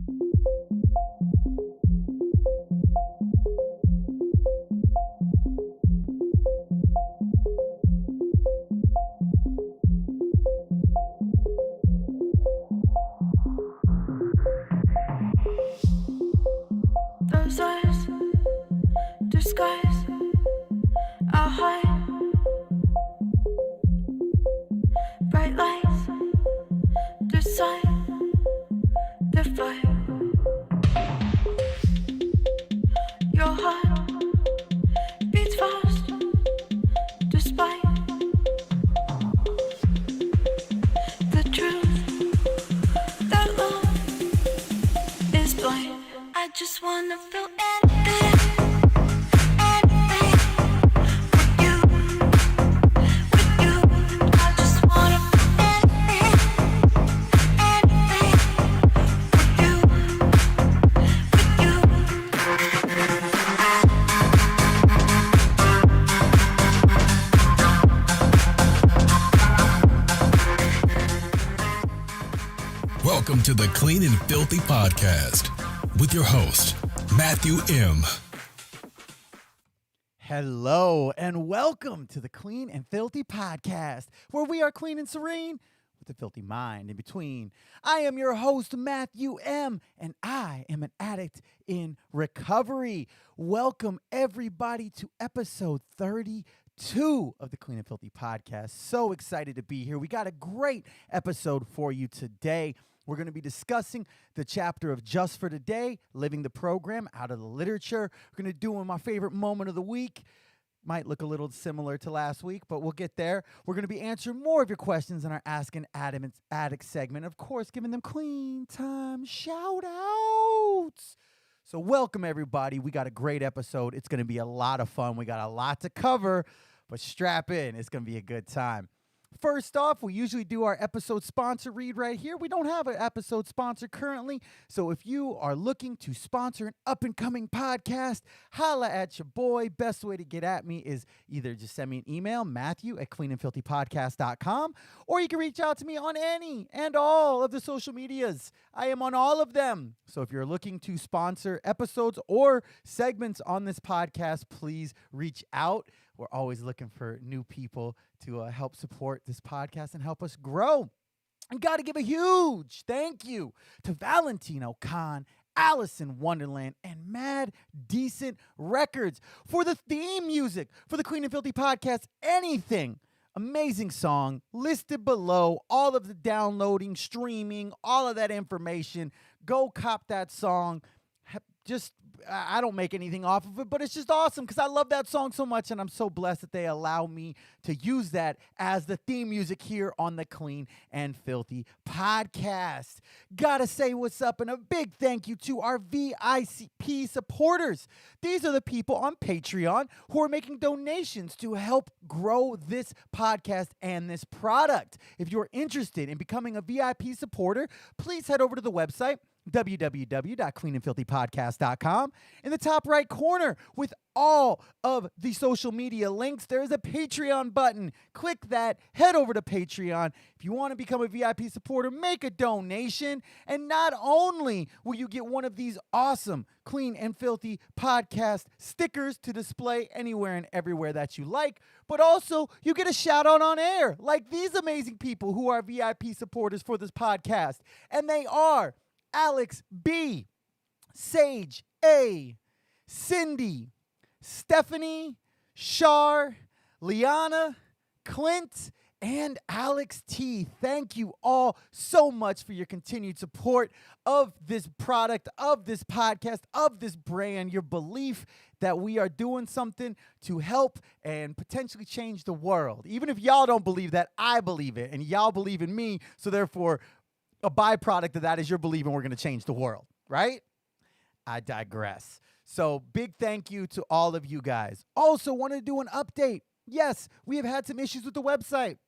Those eyes disguise our heart. Bright lights decide the fight. Your heart beats fast despite the truth that love is blind. I just wanna feel anything, anything with you, with you. I just wanna feel anything, anything with you, with you. Welcome to the Clean and Filthy Podcast with your host, Matthew M. Hello and welcome to the Clean and Filthy Podcast, where we are clean and serene with a filthy mind in between. I am your host, Matthew M., and I am an addict in recovery. Welcome, everybody, to episode 32 of the Clean and Filthy Podcast. So excited to be here. We got a great episode for you today. We're going to be discussing the chapter of Just for Today, Living the Program out of the literature. We're going to do my favorite moment of the week. Might look a little similar to last week, but we'll get there. We're going to be answering more of your questions in our Ask an Addict segment. Of course, giving them clean time shout-outs. So welcome, everybody. We got a great episode. It's going to be a lot of fun. We got a lot to cover, but strap in. It's going to be a good time. First off, we usually do our episode sponsor read right here. We don't have an episode sponsor currently, so if you are looking to sponsor an up-and-coming podcast, holla at your boy. Best way to get at me is either just send me an email, matthew@cleanandfilthypodcast.com, or you can reach out to me on any and all of the social medias. I am on all of them. So if you're looking to sponsor episodes or segments on this podcast, please reach out. We're always looking for new people to help support this podcast and help us grow. And got to give a huge thank you to Valentino Khan, Allison Wonderland, and Mad Decent Records for the theme music for the Clean and Filthy Podcast, Anything. Amazing song, listed below, all of the downloading, streaming, all of that information. Go cop that song. I don't make anything off of it, but it's just awesome because I love that song so much, and I'm so blessed that they allow me to use that as the theme music here on the Clean and Filthy Podcast. Gotta say what's up, and a big thank you to our VIP supporters. These are the people on Patreon who are making donations to help grow this podcast and this product. If you're interested in becoming a VIP supporter, please head over to the website, www.cleanandfilthypodcast.com. In the top right corner with all of the social media links, there is a Patreon button. Click that, head over to Patreon. If you want to become a VIP supporter, make a donation. And not only will you get one of these awesome Clean and Filthy Podcast stickers to display anywhere and everywhere that you like, but also you get a shout out on air like these amazing people who are VIP supporters for this podcast. And they are Alex B, Sage A, Cindy, Stephanie, Shar, Liana, Clint, and Alex T. Thank you all so much for your continued support of this product, of this podcast, of this brand, your belief that we are doing something to help and potentially change the world. Even if y'all don't believe that, I believe it, and y'all believe in me, so therefore a byproduct of that is you're believing we're going to change the world, right? I digress. So big thank you to all of you guys. Also want to do an update. Yes, we have had some issues with the website.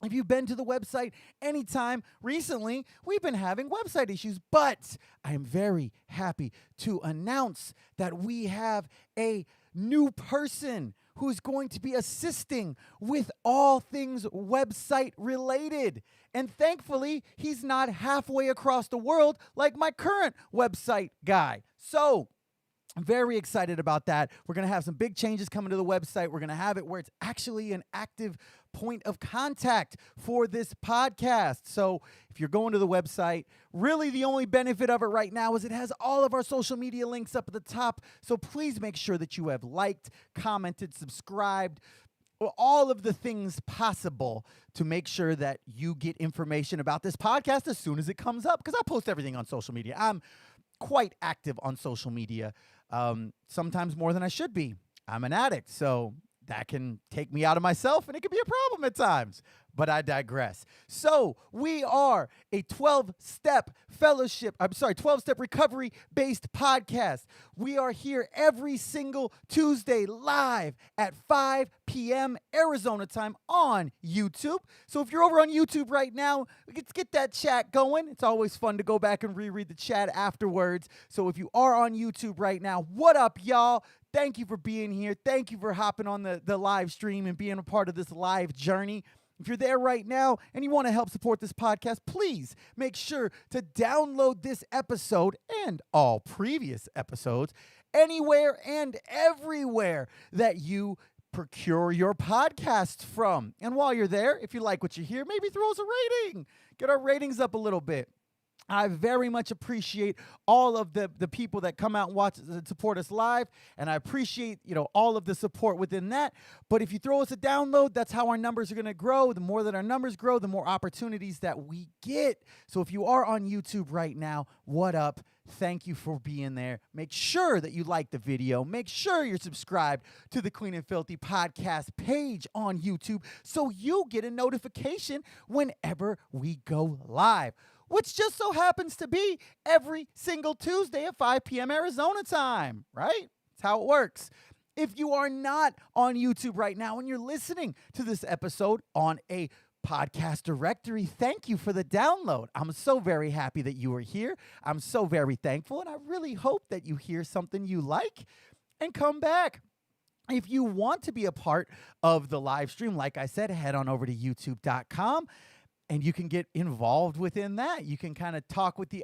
If you've been to the website anytime recently, we've been having website issues, but I am very happy to announce that we have a new person who's going to be assisting with all things website related. And thankfully, he's not halfway across the world like my current website guy. So I'm very excited about that. We're going to have some big changes coming to the website. We're going to have it where it's actually an active point of contact for this podcast. So if you're going to the website, really the only benefit of it right now is it has all of our social media links up at the top. So please make sure that you have liked, commented, subscribed, all of the things possible to make sure that you get information about this podcast as soon as it comes up, because I post everything on social media. I'm quite active on social media, sometimes more than I should be. I'm an addict, so that can take me out of myself, and it can be a problem at times. But I digress. So we are a 12-step 12-step recovery-based podcast. We are here every single Tuesday live at 5 p.m. Arizona time on YouTube. So if you're over on YouTube right now, let's get that chat going. It's always fun to go back and reread the chat afterwards. So if you are on YouTube right now, what up, y'all? Thank you for being here. Thank you for hopping on the live stream and being a part of this live journey. If you're there right now and you want to help support this podcast, please make sure to download this episode and all previous episodes anywhere and everywhere that you procure your podcasts from. And while you're there, if you like what you hear, maybe throw us a rating. Get our ratings up a little bit. I very much appreciate all of the people that come out and watch and support us live, and I appreciate, all of the support within that. But if you throw us a download, that's how our numbers are going to grow. The more that our numbers grow, the more opportunities that we get. So if you are on YouTube right now, what up? Thank you for being there. Make sure that you like the video. Make sure you're subscribed to the Clean and Filthy podcast page on YouTube so you get a notification whenever we go live, which just so happens to be every single Tuesday at 5 p.m. Arizona time, right? That's how it works. If you are not on YouTube right now and you're listening to this episode on a podcast directory, thank you for the download. I'm so very happy that you are here. I'm so very thankful, and I really hope that you hear something you like and come back. If you want to be a part of the live stream, like I said, head on over to youtube.com. And you can get involved within that. You can kind of talk with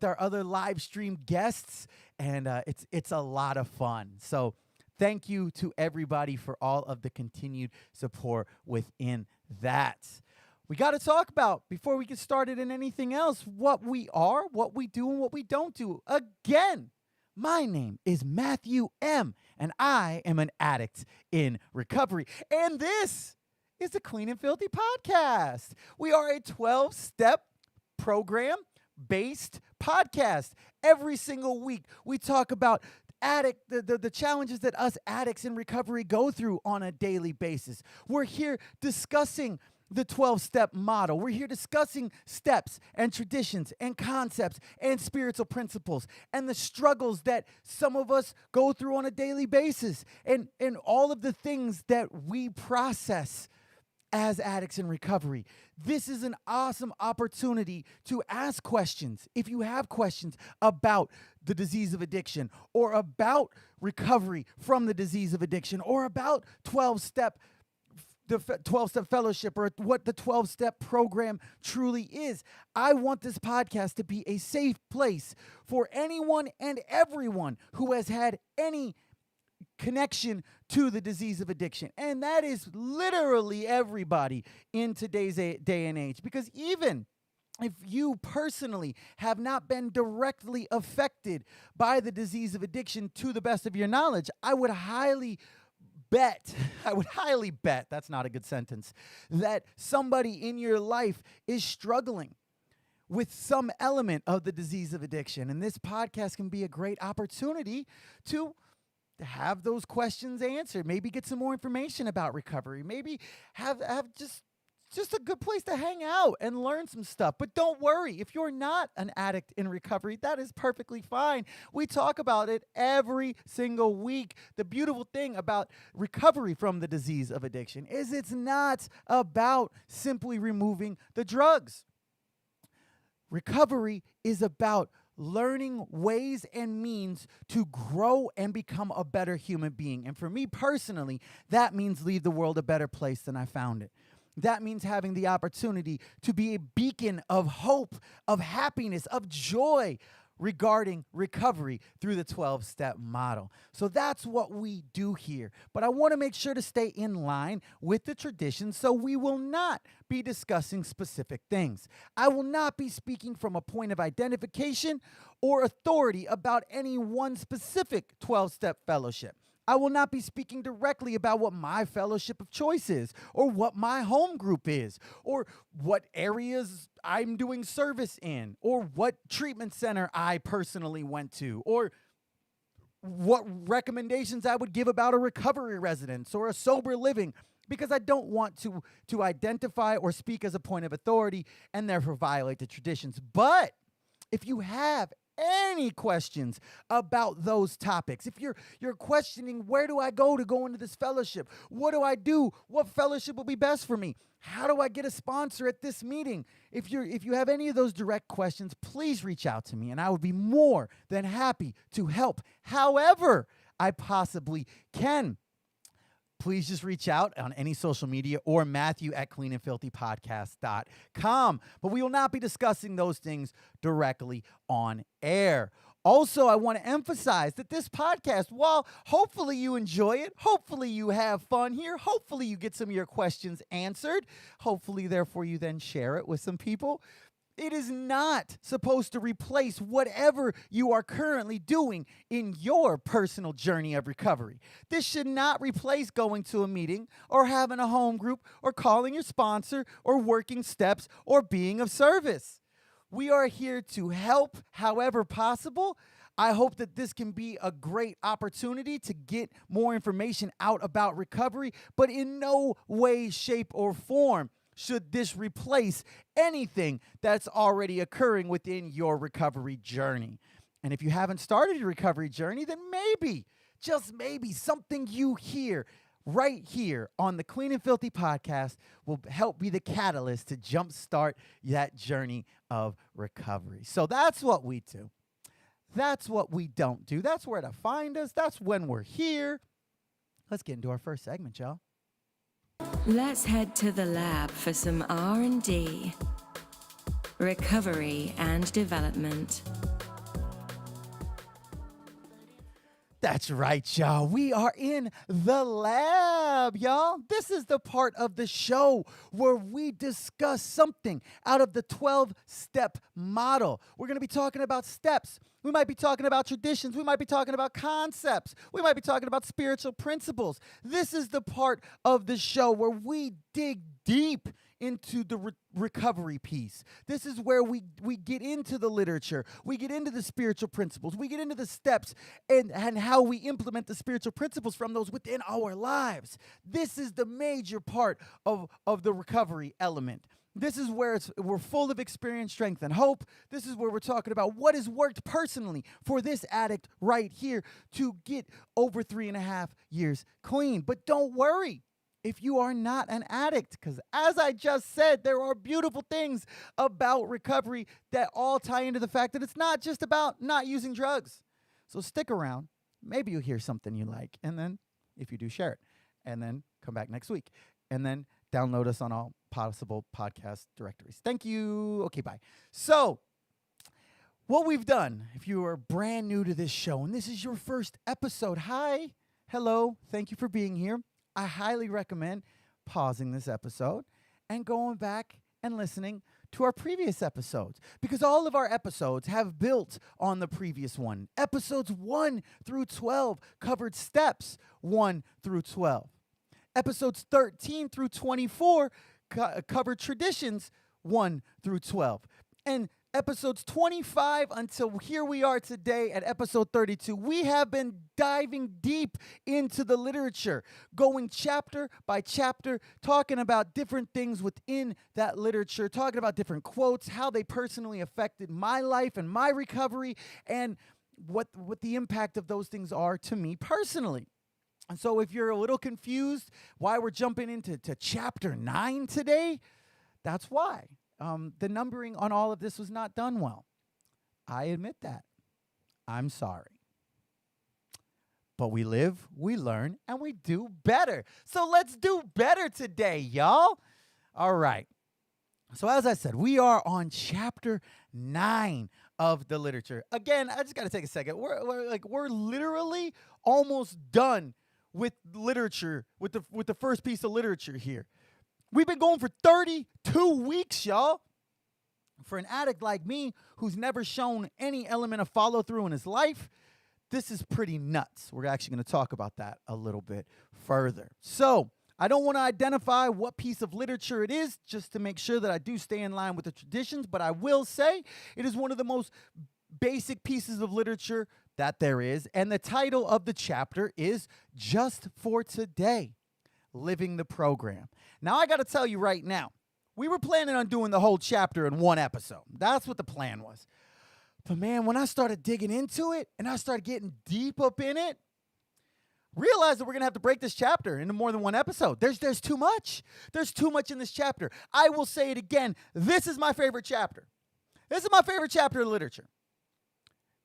our other live stream guests, and it's a lot of fun. So thank you to everybody for all of the continued support within that. We got to talk about, before we get started in anything else, what we are, what we do, and what we don't do. Again, my name is Matthew M., and I am an addict in recovery. And this is the Clean and Filthy podcast. We are a 12-step program-based podcast. Every single week, we talk about the challenges that us addicts in recovery go through on a daily basis. We're here discussing the 12-step model. We're here discussing steps and traditions and concepts and spiritual principles and the struggles that some of us go through on a daily basis and all of the things that we process as addicts in recovery. This is an awesome opportunity to ask questions. If you have questions about the disease of addiction or about recovery from the disease of addiction or about the 12-step fellowship or what the 12-step program truly is, I want this podcast to be a safe place for anyone and everyone who has had any connection to the disease of addiction. And that is literally everybody in today's day and age. Because even if you personally have not been directly affected by the disease of addiction to the best of your knowledge, I would highly bet, that's not a good sentence, that somebody in your life is struggling with some element of the disease of addiction. And this podcast can be a great opportunity to have those questions answered, maybe get some more information about recovery, maybe have just a good place to hang out and learn some stuff. But don't worry, if you're not an addict in recovery, that is perfectly fine. We talk about it every single week. The beautiful thing about recovery from the disease of addiction is it's not about simply removing the drugs. Recovery is about learning ways and means to grow and become a better human being. And for me personally, that means leave the world a better place than I found it. That means having the opportunity to be a beacon of hope, of happiness, of joy regarding recovery through the 12-step model. So that's what we do here. But I want to make sure to stay in line with the tradition, so we will not be discussing specific things. I will not be speaking from a point of identification or authority about any one specific 12-step fellowship. I will not be speaking directly about what my fellowship of choice is, or what my home group is, or what areas I'm doing service in, or what treatment center I personally went to, or what recommendations I would give about a recovery residence or a sober living, because I don't want to identify or speak as a point of authority and therefore violate the traditions. But if you have any questions about those topics, if you're questioning, where do I go to go into this fellowship? What do I do? What fellowship will be best for me? How do I get a sponsor at this meeting? If you have any of those direct questions, please reach out to me, and I would be more than happy to help however I possibly can. Please just reach out on any social media or Matthew at CleanAndFilthyPodcast.com. But we will not be discussing those things directly on air. Also, I want to emphasize that this podcast, while hopefully you enjoy it, hopefully you have fun here, hopefully you get some of your questions answered, hopefully, therefore, you then share it with some people, it is not supposed to replace whatever you are currently doing in your personal journey of recovery. This should not replace going to a meeting or having a home group or calling your sponsor or working steps or being of service. We are here to help however possible. I hope that this can be a great opportunity to get more information out about recovery, but in no way, shape, or form should this replace anything that's already occurring within your recovery journey. And if you haven't started your recovery journey, then maybe, just maybe, something you hear right here on the Clean and Filthy podcast will help be the catalyst to jumpstart that journey of recovery. So that's what we do. That's what we don't do. That's where to find us. That's when we're here. Let's get into our first segment, y'all. Let's head to the lab for some R&D, recovery and development. That's right, y'all. We are in the lab, y'all. This is the part of the show where we discuss something out of the 12-step model. We're going to be talking about steps. We might be talking about traditions. We might be talking about concepts. We might be talking about spiritual principles. This is the part of the show where we dig deep into the recovery piece. This is where we get into the literature. We get into the spiritual principles. We get into the steps and how we implement the spiritual principles from those within our lives. This is the major part of the recovery element. This is where we're full of experience, strength, and hope. This is where we're talking about what has worked personally for this addict right here to get over 3.5 years clean. But don't worry if you are not an addict, because as I just said, there are beautiful things about recovery that all tie into the fact that it's not just about not using drugs. So stick around. Maybe you'll hear something you like. And then if you do, share it. And then come back next week. And then download us on all possible podcast directories. Thank you. Okay, bye. So what we've done, if you are brand new to this show and this is your first episode, hi, hello, thank you for being here. I highly recommend pausing this episode and going back and listening to our previous episodes, because all of our episodes have built on the previous one. Episodes 1 through 12 covered steps 1 through 12. Episodes 13 through 24 covered traditions 1 through 12. And episodes 25 until here we are today at episode 32, we have been diving deep into the literature, going chapter by chapter, talking about different things within that literature, talking about different quotes, how they personally affected my life and my recovery, and what the impact of those things are to me personally. And so if you're a little confused why we're jumping into chapter 9 today, that's why. The numbering on all of this was not done well. I admit that. I'm sorry. But we live, we learn, and we do better. So let's do better today, y'all. All right. So as I said, we are on chapter 9 of the literature. Again, I just got to take a second. We're literally almost done with literature, with the first piece of literature here. We've been going for 32 weeks, y'all. For an addict like me who's never shown any element of follow through in his life, this is pretty nuts. We're actually going to talk about that a little bit further. So I don't want to identify what piece of literature it is just to make sure that I do stay in line with the traditions, but I will say it is one of the most basic pieces of literature that there is, and the title of the chapter is Just for Today, Living the Program. Now, I got to tell you right now, we were planning on doing the whole chapter in one episode. That's what the plan was. But man, when I started digging into it and I started getting deep up in it, realized that we're going to have to break this chapter into more than one episode. There's too much. There's too much in this chapter. I will say it again. This is my favorite chapter. This is my favorite chapter of literature.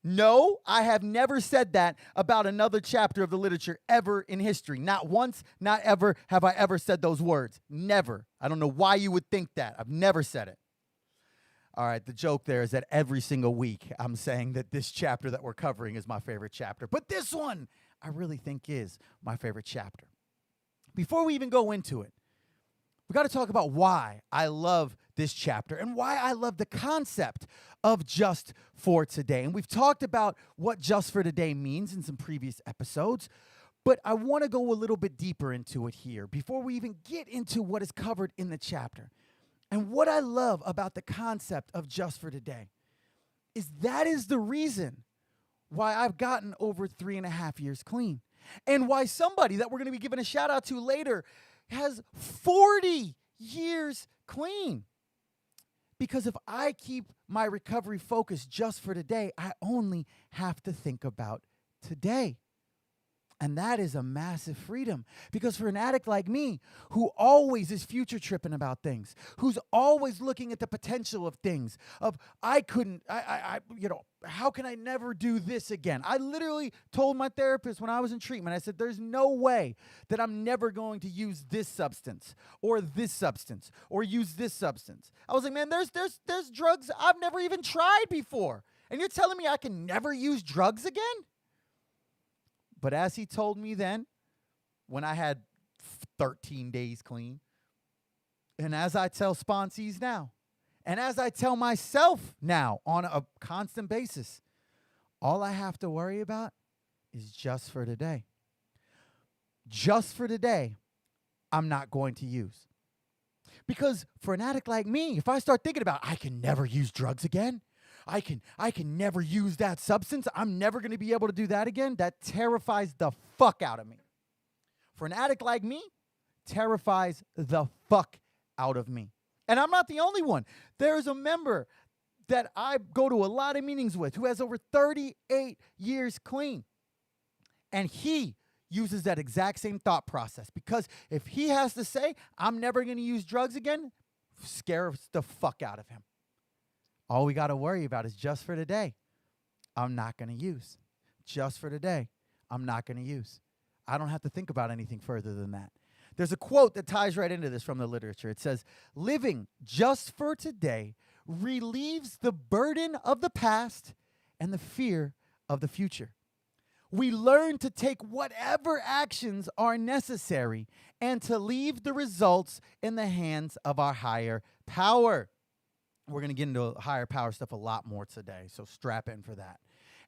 No, I have never said that about another chapter of the literature ever in history. Not once, not ever have I ever said those words. Never. I don't know why you would think that. I've never said it. All right, the joke there is that every single week I'm saying that this chapter that we're covering is my favorite chapter. But this one I really think is my favorite chapter. Before we even go into it, we got to talk about why I love this chapter and why I love the concept of just for today. And we've talked about what just for today means in some previous episodes, but I want to go a little bit deeper into it here before we even get into what is covered in the chapter. And what I love about the concept of just for today is that is the reason why I've gotten over 3.5 years clean. And why somebody that we're going to be giving a shout out to later has 40 years clean. Because if I keep my recovery focused just for today, I only have to think about today. And that is a massive freedom. Because for an addict like me, who always is future tripping about things, who's always looking at the potential of things, of how can I never do this again? I literally told my therapist when I was in treatment, I said, there's no way that I'm never going to use this substance or use this substance. I was like, man, there's drugs I've never even tried before. And you're telling me I can never use drugs again? But as he told me then, when I had 13 days clean, and as I tell sponsees now, and as I tell myself now on a constant basis, all I have to worry about is just for today. Just for today, I'm not going to use. Because for an addict like me, if I start thinking about, I can never use drugs again, I can never use that substance, I'm never going to be able to do that again, that terrifies the fuck out of me. For an addict like me, terrifies the fuck out of me. And I'm not the only one. There's a member that I go to a lot of meetings with who has over 38 years clean. And he uses that exact same thought process. Because if he has to say, I'm never going to use drugs again, scares the fuck out of him. All we got to worry about is just for today, I'm not going to use. Just for today, I'm not going to use. I don't have to think about anything further than that. There's a quote that ties right into this from the literature. It says, living just for today relieves the burden of the past and the fear of the future. We learn to take whatever actions are necessary and to leave the results in the hands of our higher power. We're going to get into higher power stuff a lot more today, so strap in for that.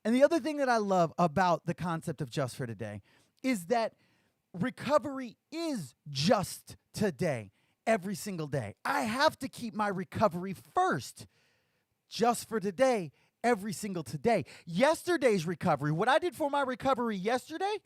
And the other thing that I love about the concept of just for today is that recovery is just today, every single day. I have to keep my recovery first, just for today, every single today. Yesterday's recovery, what I did for my recovery yesterday,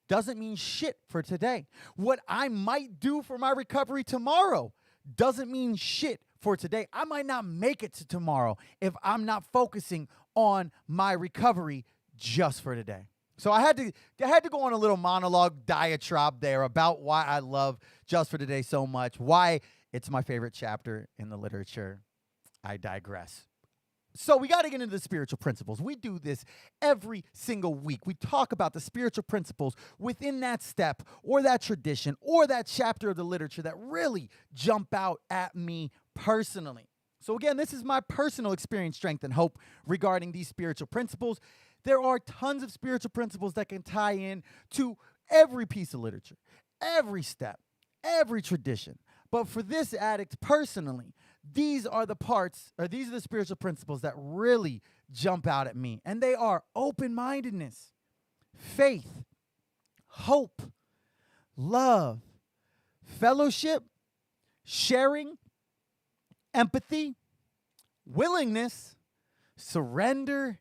doesn't mean shit for today. What I might do for my recovery tomorrow doesn't mean shit for today. I might not make it to tomorrow if I'm not focusing on my recovery just for today. So I had to go on a little monologue diatribe there about why I love Just for Today so much, why it's my favorite chapter in the literature. I digress. So we got to get into the spiritual principles. We do this every single week. We talk about the spiritual principles within that step or that tradition or that chapter of the literature that really jump out at me personally. So again, this is my personal experience, strength, and hope regarding these spiritual principles. There are tons of spiritual principles that can tie in to every piece of literature, every step, every tradition. But for this addict personally, these are the spiritual principles that really jump out at me. And they are open-mindedness, faith, hope, love, fellowship, sharing, empathy, willingness, surrender,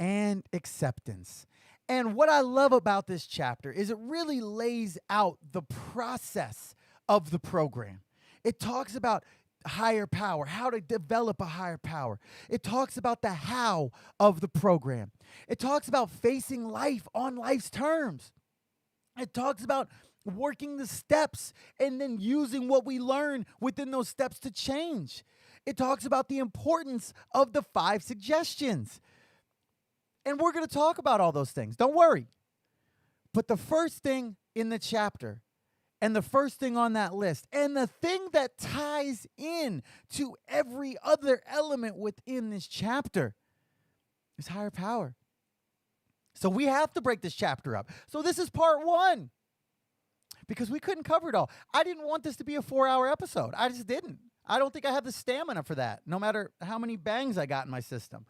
and acceptance. And what I love about this chapter is it really lays out the process of the program. It talks about higher power, how to develop a higher power. It talks about the how of the program. It talks about facing life on life's terms. It talks about working the steps and then using what we learn within those steps to change. It talks about the importance of the 5 suggestions. And we're going to talk about all those things. Don't worry. But the first thing in the chapter and the first thing on that list, and the thing that ties in to every other element within this chapter, is higher power. So we have to break this chapter up. So this is part 1, because we couldn't cover it all. I didn't want this to be a 4-hour episode. I just didn't. I don't think I have the stamina for that, no matter how many bangs I got in my system.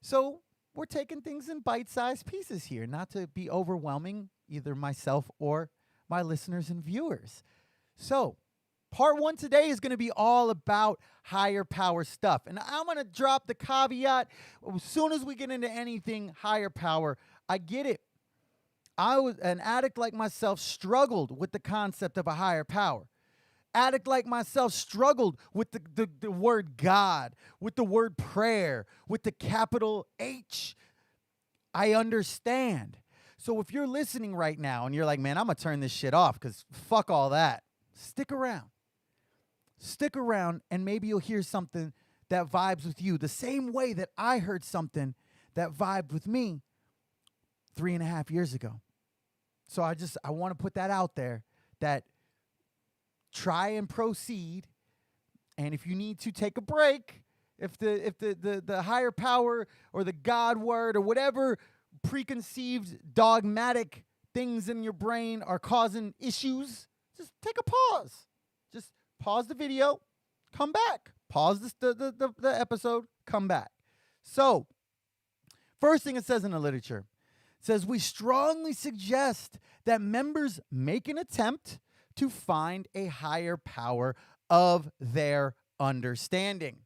So we're taking things in bite-sized pieces here, not to be overwhelming either myself or my listeners and viewers. So part 1 today is going to be all about higher power stuff. And I'm going to drop the caveat. As soon as we get into anything higher power, I get it. An addict like myself struggled with the concept of a higher power. Addict like myself struggled with the word God, with the word prayer, with the capital H. I understand. So if you're listening right now and you're like, man, I'm going to turn this shit off because fuck all that, stick around. Stick around and maybe you'll hear something that vibes with you the same way that I heard something that vibed with me 3.5 years ago. So I want to put that out there, that try and proceed. And if you need to take a break, if the higher power or the God word or whatever preconceived dogmatic things in your brain are causing issues, just take a pause. Just pause the video, come back. Pause the episode, come back. So, first thing it says in the literature, it says, we strongly suggest that members make an attempt to find a higher power of their understanding.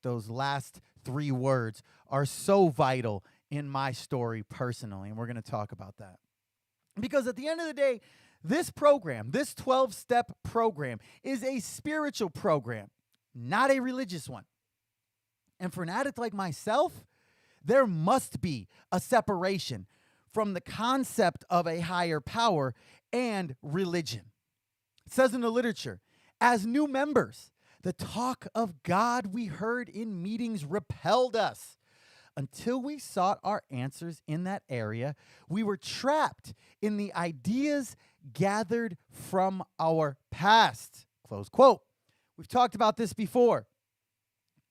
Those last 3 words are so vital in my story personally, and we're going to talk about that. Because at the end of the day, this program, this 12-step program, is a spiritual program, not a religious one. And for an addict like myself, there must be a separation from the concept of a higher power and religion. It says in the literature, as new members, the talk of God we heard in meetings repelled us. Until we sought our answers in that area, we were trapped in the ideas gathered from our past. Close quote. We've talked about this before.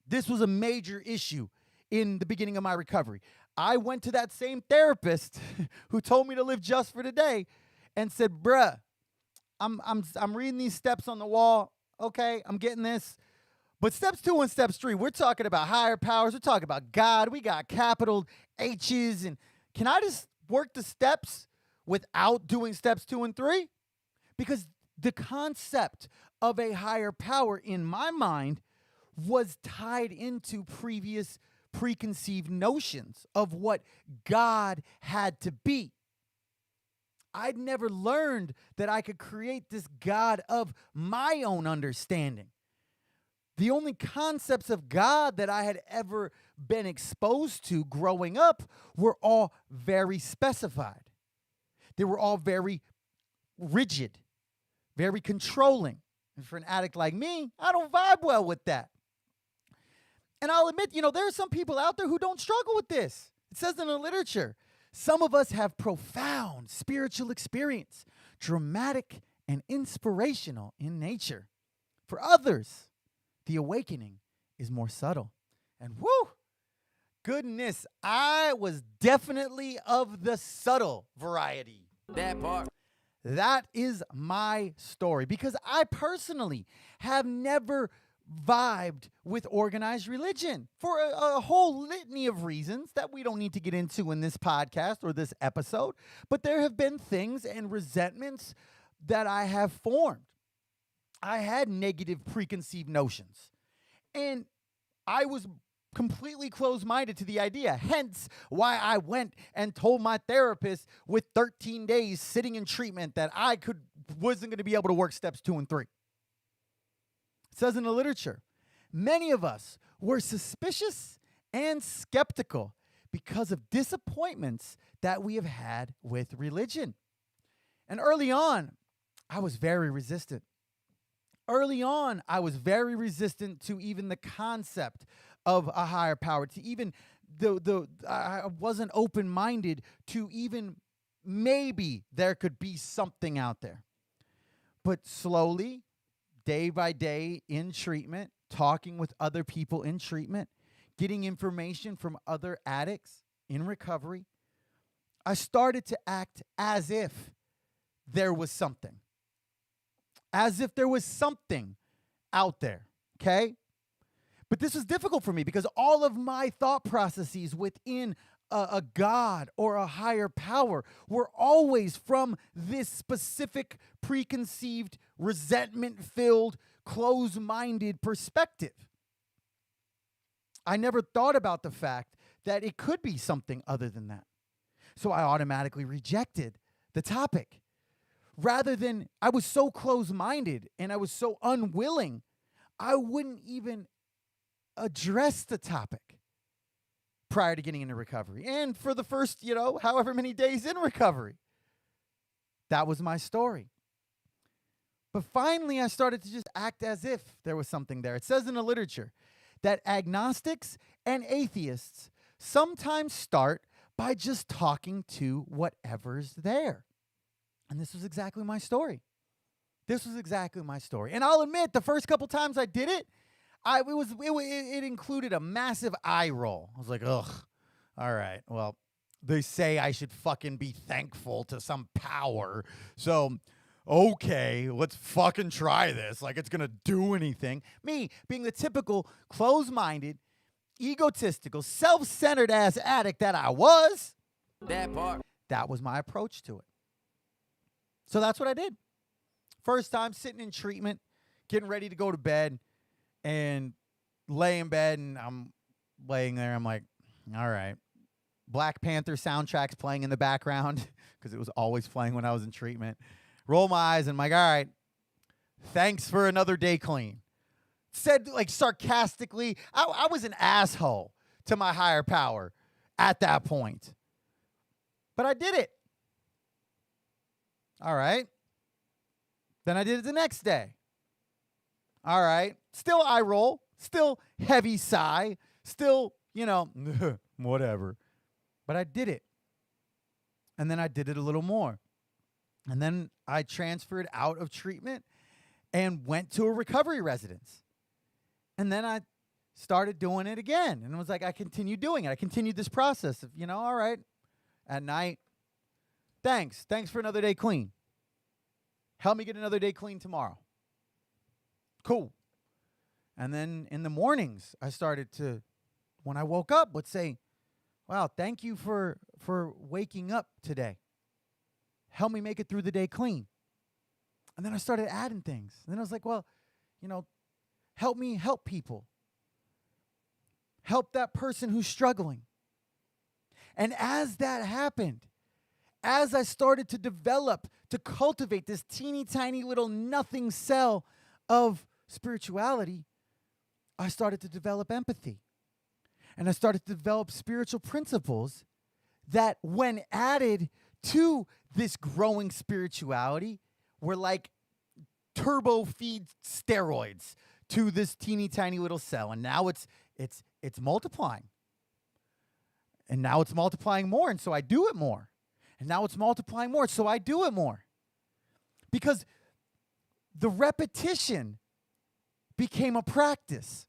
This was a major issue in the beginning of my recovery. I went to that same therapist who told me to live just for today and said, bruh, I'm reading these steps on the wall. Okay, I'm getting this. But steps 2 and steps 3, we're talking about higher powers. We're talking about God. We got capital H's. And can I just work the steps without doing steps 2 and 3? Because the concept of a higher power in my mind was tied into previous preconceived notions of what God had to be. I'd never learned that I could create this God of my own understanding. The only concepts of God that I had ever been exposed to growing up were all very specified. They were all very rigid, very controlling. And for an addict like me, I don't vibe well with that. And I'll admit, there are some people out there who don't struggle with this. It says in the literature, some of us have profound spiritual experience, dramatic and inspirational in nature. For others, the awakening is more subtle. And whoo, goodness, I was definitely of the subtle variety. That part. That is my story because I personally have never vibed with organized religion for a whole litany of reasons that we don't need to get into in this podcast or this episode. But there have been things and resentments that I have formed. I had negative preconceived notions, and I was completely closed-minded to the idea. Hence why I went and told my therapist with 13 days sitting in treatment that I wasn't going to be able to work steps 2 and 3. It says in the literature, many of us were suspicious and skeptical because of disappointments that we have had with religion. And early on, I was very resistant. Early on, I was very resistant to even the concept of a higher power, to even I wasn't open-minded to even maybe there could be something out there. But slowly, day by day in treatment, talking with other people in treatment, getting information from other addicts in recovery, I started to act as if there was something. As if there was something out there, okay? But this was difficult for me because all of my thought processes within a God or a higher power were always from this specific preconceived, resentment-filled, closed-minded perspective. I never thought about the fact that it could be something other than that. So I automatically rejected the topic. Rather than, I was so closed-minded and I was so unwilling, I wouldn't even address the topic prior to getting into recovery. And for the first, however many days in recovery, that was my story. But finally, I started to just act as if there was something there. It says in the literature that agnostics and atheists sometimes start by just talking to whatever's there. And this was exactly my story. And I'll admit, the first couple times I did it, it included a massive eye roll. I was like, ugh, all right, well, they say I should fucking be thankful to some power. So, okay, let's fucking try this. Like it's going to do anything. Me, being the typical closed-minded, egotistical, self-centered ass addict that I was, That part. that was my approach to it. So that's what I did. First time sitting in treatment, getting ready to go to bed, and lay in bed, and I'm laying there. I'm like, all right. Black Panther soundtrack's playing in the background because it was always playing when I was in treatment. Roll my eyes, and I'm like, all right, thanks for another day clean. Said like sarcastically. I was an asshole to my higher power at that point. But I did it. All right. Then I did it the next day. All right. Still eye roll. Still heavy sigh. Still, whatever. But I did it. And then I did it a little more. And then I transferred out of treatment and went to a recovery residence. And then I started doing it again. And it was like I continued doing it. I continued this process of, all right, at night, thanks for another day clean. Help me get another day clean tomorrow. Cool. And then in the mornings, I started to, when I woke up, would say, wow, thank you for waking up today. Help me make it through the day clean. And then I started adding things. And then I was like, well, help me help people. Help that person who's struggling. And as that happened, as I started to develop, to cultivate this teeny tiny little nothing cell of spirituality, I started to develop empathy. And I started to develop spiritual principles that, when added to this growing spirituality, were like turbo feed steroids to this teeny tiny little cell. And now it's it's multiplying. And now it's multiplying more, and so I do it more. And now it's multiplying more, so I do it more. Because the repetition became a practice.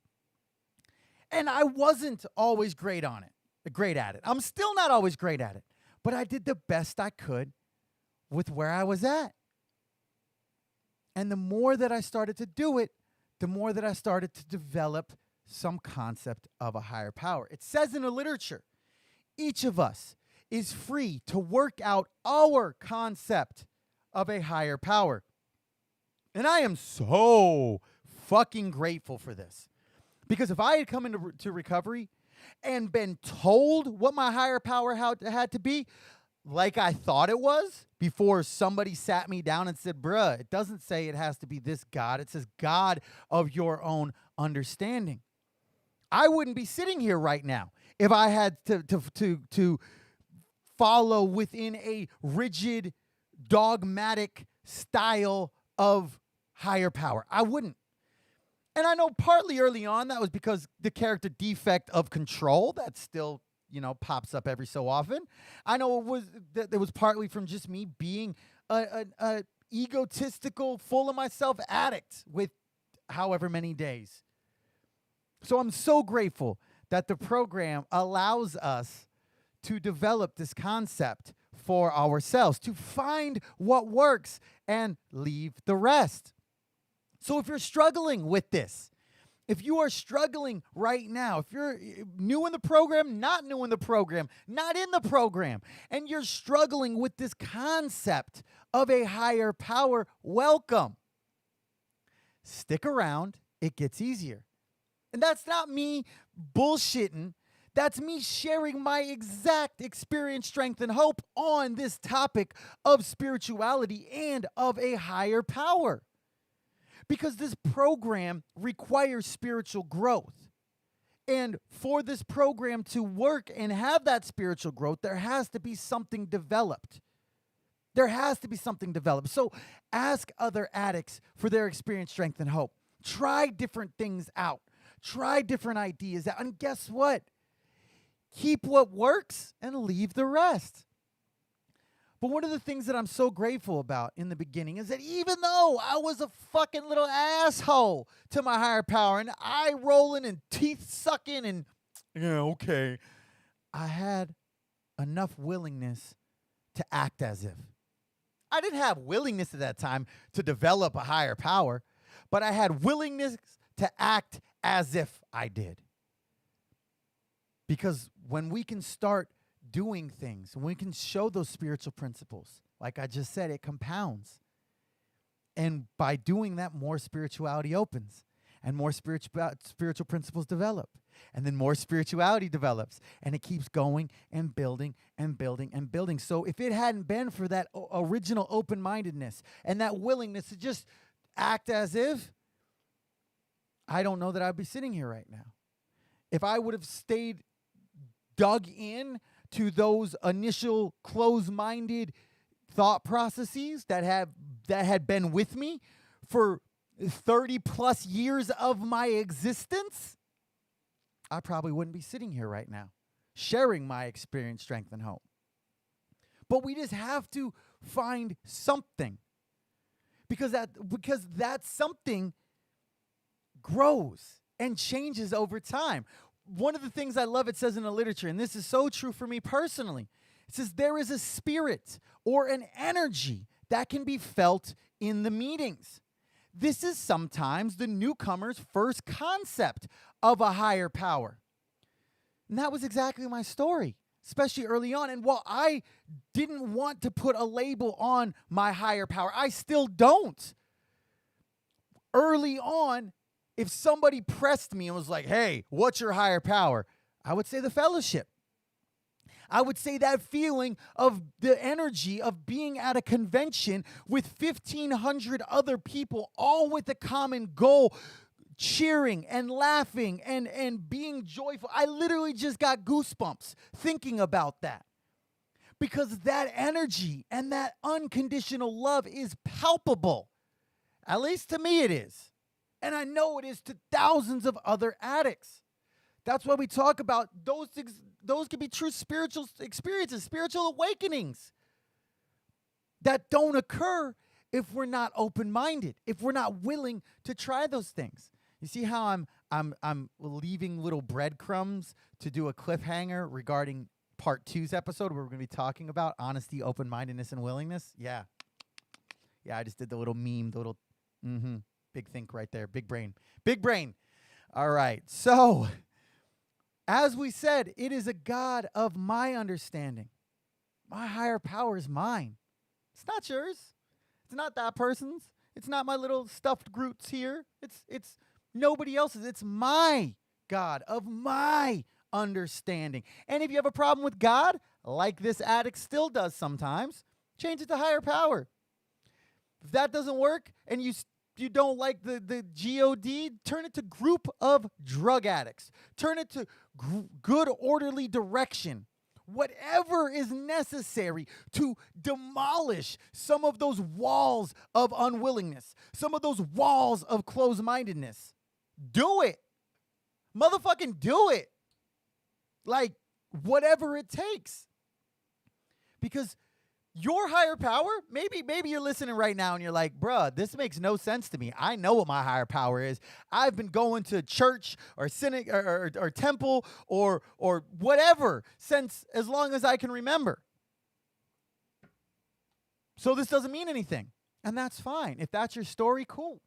And I wasn't always great at it. I'm still not always great at it. But I did the best I could with where I was at. And the more that I started to do it, the more that I started to develop some concept of a higher power. It says in the literature, each of us is free to work out our concept of a higher power. And I am so fucking grateful for this. Because if I had come into recovery and been told what my higher power had to be, like I thought it was, before somebody sat me down and said, bruh, it doesn't say it has to be this God. It says God of your own understanding. I wouldn't be sitting here right now if I had to follow within a rigid, dogmatic style of higher power. I wouldn't. And I know partly early on that was because the character defect of control that still, pops up every so often. I know it was partly from just me being a egotistical, full of myself addict with however many days. So I'm so grateful that the program allows us to develop this concept for ourselves, to find what works and leave the rest. So if you're struggling with this, if you are struggling right now, if you're new in the program, not new in the program, not in the program, and you're struggling with this concept of a higher power, welcome. Stick around. It gets easier. And that's not me bullshitting. That's me sharing my exact experience, strength, and hope on this topic of spirituality and of a higher power. Because this program requires spiritual growth. And for this program to work and have that spiritual growth, there has to be something developed. There has to be something developed. So ask other addicts for their experience, strength, and hope. Try different things out. Try different ideas out. And guess what? Keep what works and leave the rest. But one of the things that I'm so grateful about in the beginning is that even though I was a fucking little asshole to my higher power and eye rolling and teeth sucking and, okay, I had enough willingness to act as if. I didn't have willingness at that time to develop a higher power, but I had willingness to act as if I did. Because when we can start doing things, when we can show those spiritual principles, like I just said, it compounds. And by doing that, more spirituality opens and more spiritual principles develop. And then more spirituality develops. And it keeps going and building and building and building. So if it hadn't been for that original open-mindedness and that willingness to just act as if, I don't know that I'd be sitting here right now. If I would have stayed dug in to those initial closed-minded thought processes that had been with me for 30 plus years of my existence, I probably wouldn't be sitting here right now sharing my experience, strength, and hope. But we just have to find something because that something grows and changes over time. One of the things I love, it says in the literature, and this is so true for me personally, it says there is a spirit or an energy that can be felt in the meetings. This is sometimes the newcomer's first concept of a higher power. And that was exactly my story, especially early on. And while I didn't want to put a label on my higher power, I still don't. Early on, if somebody pressed me and was like, hey, what's your higher power? I would say the fellowship. I would say that feeling of the energy of being at a convention with 1,500 other people, all with a common goal, cheering and laughing and being joyful. I literally just got goosebumps thinking about that. Because that energy and that unconditional love is palpable. At least to me it is. And I know it is to thousands of other addicts. That's why we talk about those things. Those can be true spiritual experiences, spiritual awakenings that don't occur if we're not open-minded, if we're not willing to try those things. You see how I'm leaving little breadcrumbs to do a cliffhanger regarding part 2's episode where we're going to be talking about honesty, open-mindedness, and willingness? Yeah, I just did the little meme, the little big think right there. Big brain. Big brain. All right. So, as we said, it is a God of my understanding. My higher power is mine. It's not yours. It's not that person's. It's not my little stuffed Groots here. It's nobody else's. It's my God of my understanding. And if you have a problem with God, like this addict still does sometimes, change it to higher power. If that doesn't work and you don't like the GOD, turn it to group of drug addicts. Turn it to good orderly direction. Whatever is necessary to demolish some of those walls of unwillingness, some of those walls of closed-mindedness. Do it. Motherfucking do it. Like, whatever it takes. Because your higher power, maybe you're listening right now and you're like, bruh, this makes no sense to me. I know what my higher power is. I've been going to church or synagogue or temple or whatever since as long as I can remember. So this doesn't mean anything. And that's fine. If that's your story, cool.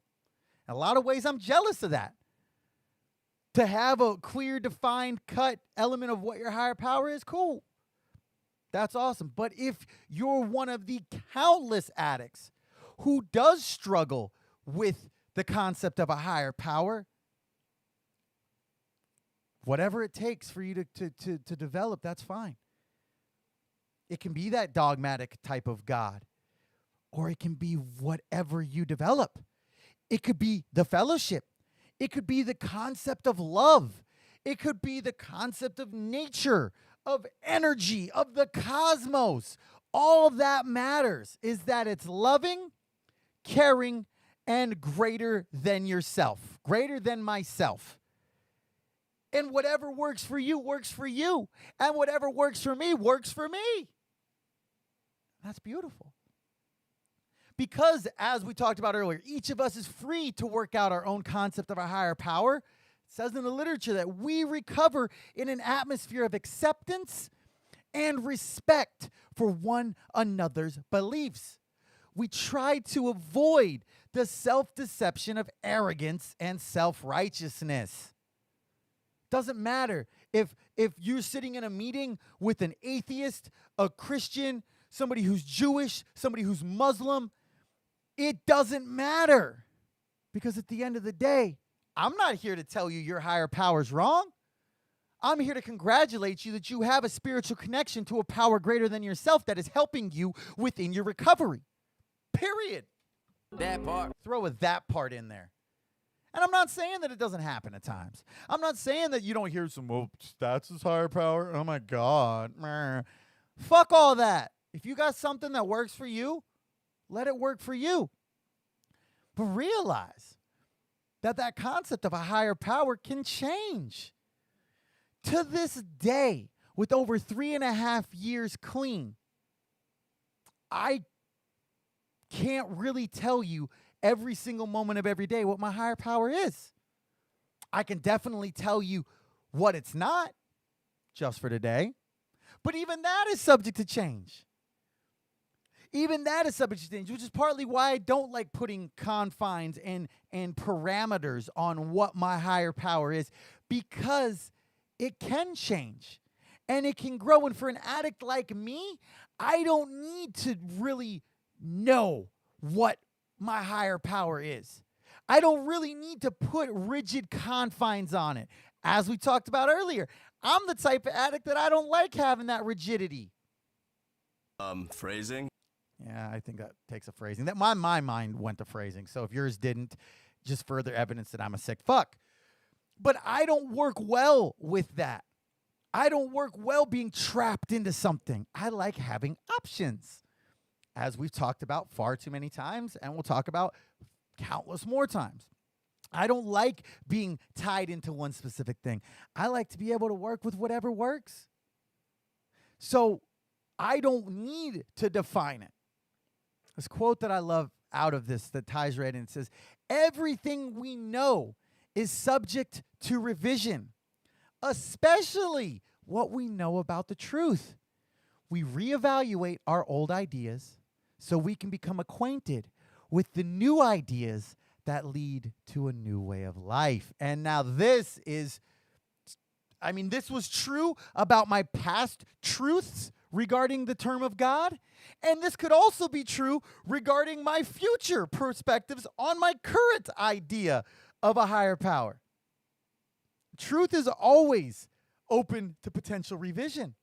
In a lot of ways, I'm jealous of that. To have a clear, defined, cut element of what your higher power is, cool. That's awesome. But if you're one of the countless addicts who does struggle with the concept of a higher power, whatever it takes for you to develop, that's fine. It can be that dogmatic type of God, or it can be whatever you develop. It could be the fellowship. It could be the concept of love. It could be the concept of nature, of energy, of the cosmos. All that matters is that it's loving, caring, and greater than yourself, greater than myself. And whatever works for you, works for you. And whatever works for me, works for me. That's beautiful. Because, as we talked about earlier, each of us is free to work out our own concept of a higher power. It says in the literature that we recover in an atmosphere of acceptance and respect for one another's beliefs. We try to avoid the self-deception of arrogance and self-righteousness. Doesn't matter if you're sitting in a meeting with an atheist, a Christian, somebody who's Jewish, somebody who's Muslim. It doesn't matter. Because at the end of the day, I'm not here to tell you your higher power's wrong. I'm here to congratulate you that you have a spiritual connection to a power greater than yourself that is helping you within your recovery. Period. That part. Throw that part in there. And I'm not saying that it doesn't happen at times. I'm not saying that you don't hear some, well, that's his higher power. Oh, my God. Meh. Fuck all that. If you got something that works for you, let it work for you. But realize that concept of a higher power can change. To this day, with over 3.5 years clean, I can't really tell you every single moment of every day what my higher power is. I can definitely tell you what it's not, just for today. But even that is subject to change. Even that is subject to change, which is partly why I don't like putting confines and parameters on what my higher power is, because it can change and it can grow. And for an addict like me, I don't need to really know what my higher power is. I don't really need to put rigid confines on it. As we talked about earlier, I'm the type of addict that I don't like having that rigidity. Phrasing? Yeah, I think that takes a phrasing. That my mind went to phrasing. So if yours didn't, just further evidence that I'm a sick fuck. But I don't work well with that. I don't work well being trapped into something. I like having options, as we've talked about far too many times, and we'll talk about countless more times. I don't like being tied into one specific thing. I like to be able to work with whatever works. So I don't need to define it. This quote that I love out of this that ties right in, it says, everything we know is subject to revision, especially what we know about the truth. We reevaluate our old ideas so we can become acquainted with the new ideas that lead to a new way of life. And now this was true about my past truths regarding the term of God. And this could also be true regarding my future perspectives on my current idea of a higher power. Truth is always open to potential revision.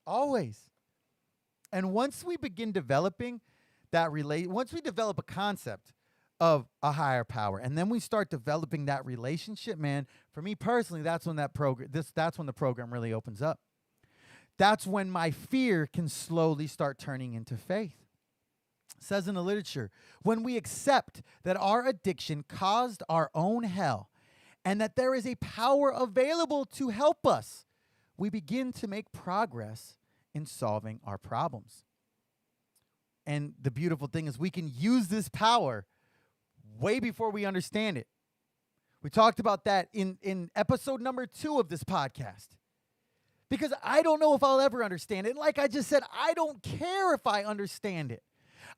Always. And once we begin developing once we develop a concept of a higher power, and then we start developing that relationship, man, for me personally, that's when the program really opens up. That's when my fear can slowly start turning into faith. It says in the literature, when we accept that our addiction caused our own hell and that there is a power available to help us, we begin to make progress in solving our problems. And the beautiful thing is we can use this power way before we understand it. We talked about that in episode number 2 of this podcast. Because I don't know if I'll ever understand it. And like I just said, I don't care if I understand it.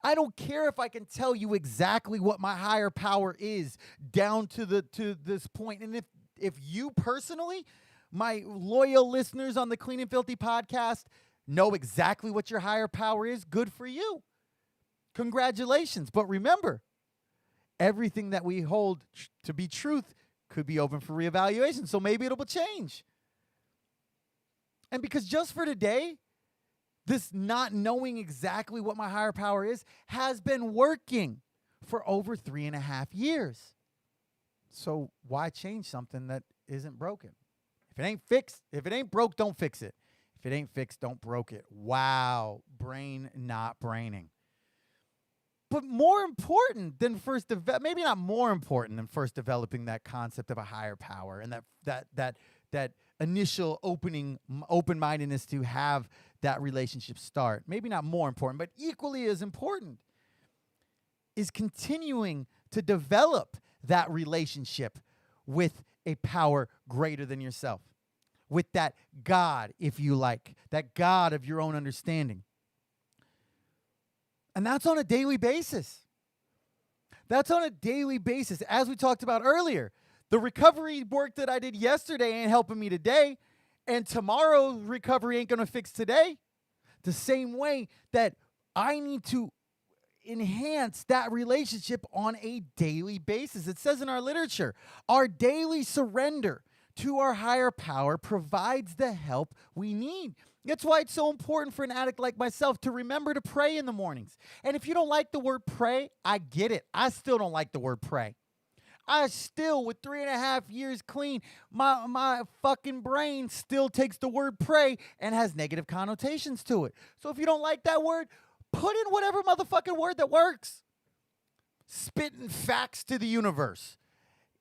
I don't care if I can tell you exactly what my higher power is down to this point. And if you personally, my loyal listeners on the Clean and Filthy podcast, know exactly what your higher power is, good for you. Congratulations. But remember, everything that we hold to be truth could be open for reevaluation. So maybe it'll change. And because just for today, this not knowing exactly what my higher power is has been working for over 3.5 years. So why change something that isn't broken? If it ain't fixed, if it ain't broke, don't fix it. If it ain't fixed, don't broke it. Wow, brain not braining. But more important than maybe not more important than first developing that concept of a higher power and that initial open-mindedness to have that relationship start. Maybe not more important, but equally as important is continuing to develop that relationship with a power greater than yourself, with that God, if you like, that God of your own understanding. And that's on a daily basis. That's on a daily basis. As we talked about earlier, the recovery work that I did yesterday ain't helping me today, and tomorrow's recovery ain't going to fix today. The same way that I need to enhance that relationship on a daily basis. It says in our literature, our daily surrender to our higher power provides the help we need. That's why it's so important for an addict like myself to remember to pray in the mornings. And if you don't like the word pray, I get it. I still don't like the word pray. I still, with 3.5 years clean, my fucking brain still takes the word pray and has negative connotations to it. So if you don't like that word, put in whatever motherfucking word that works. Spitting facts to the universe.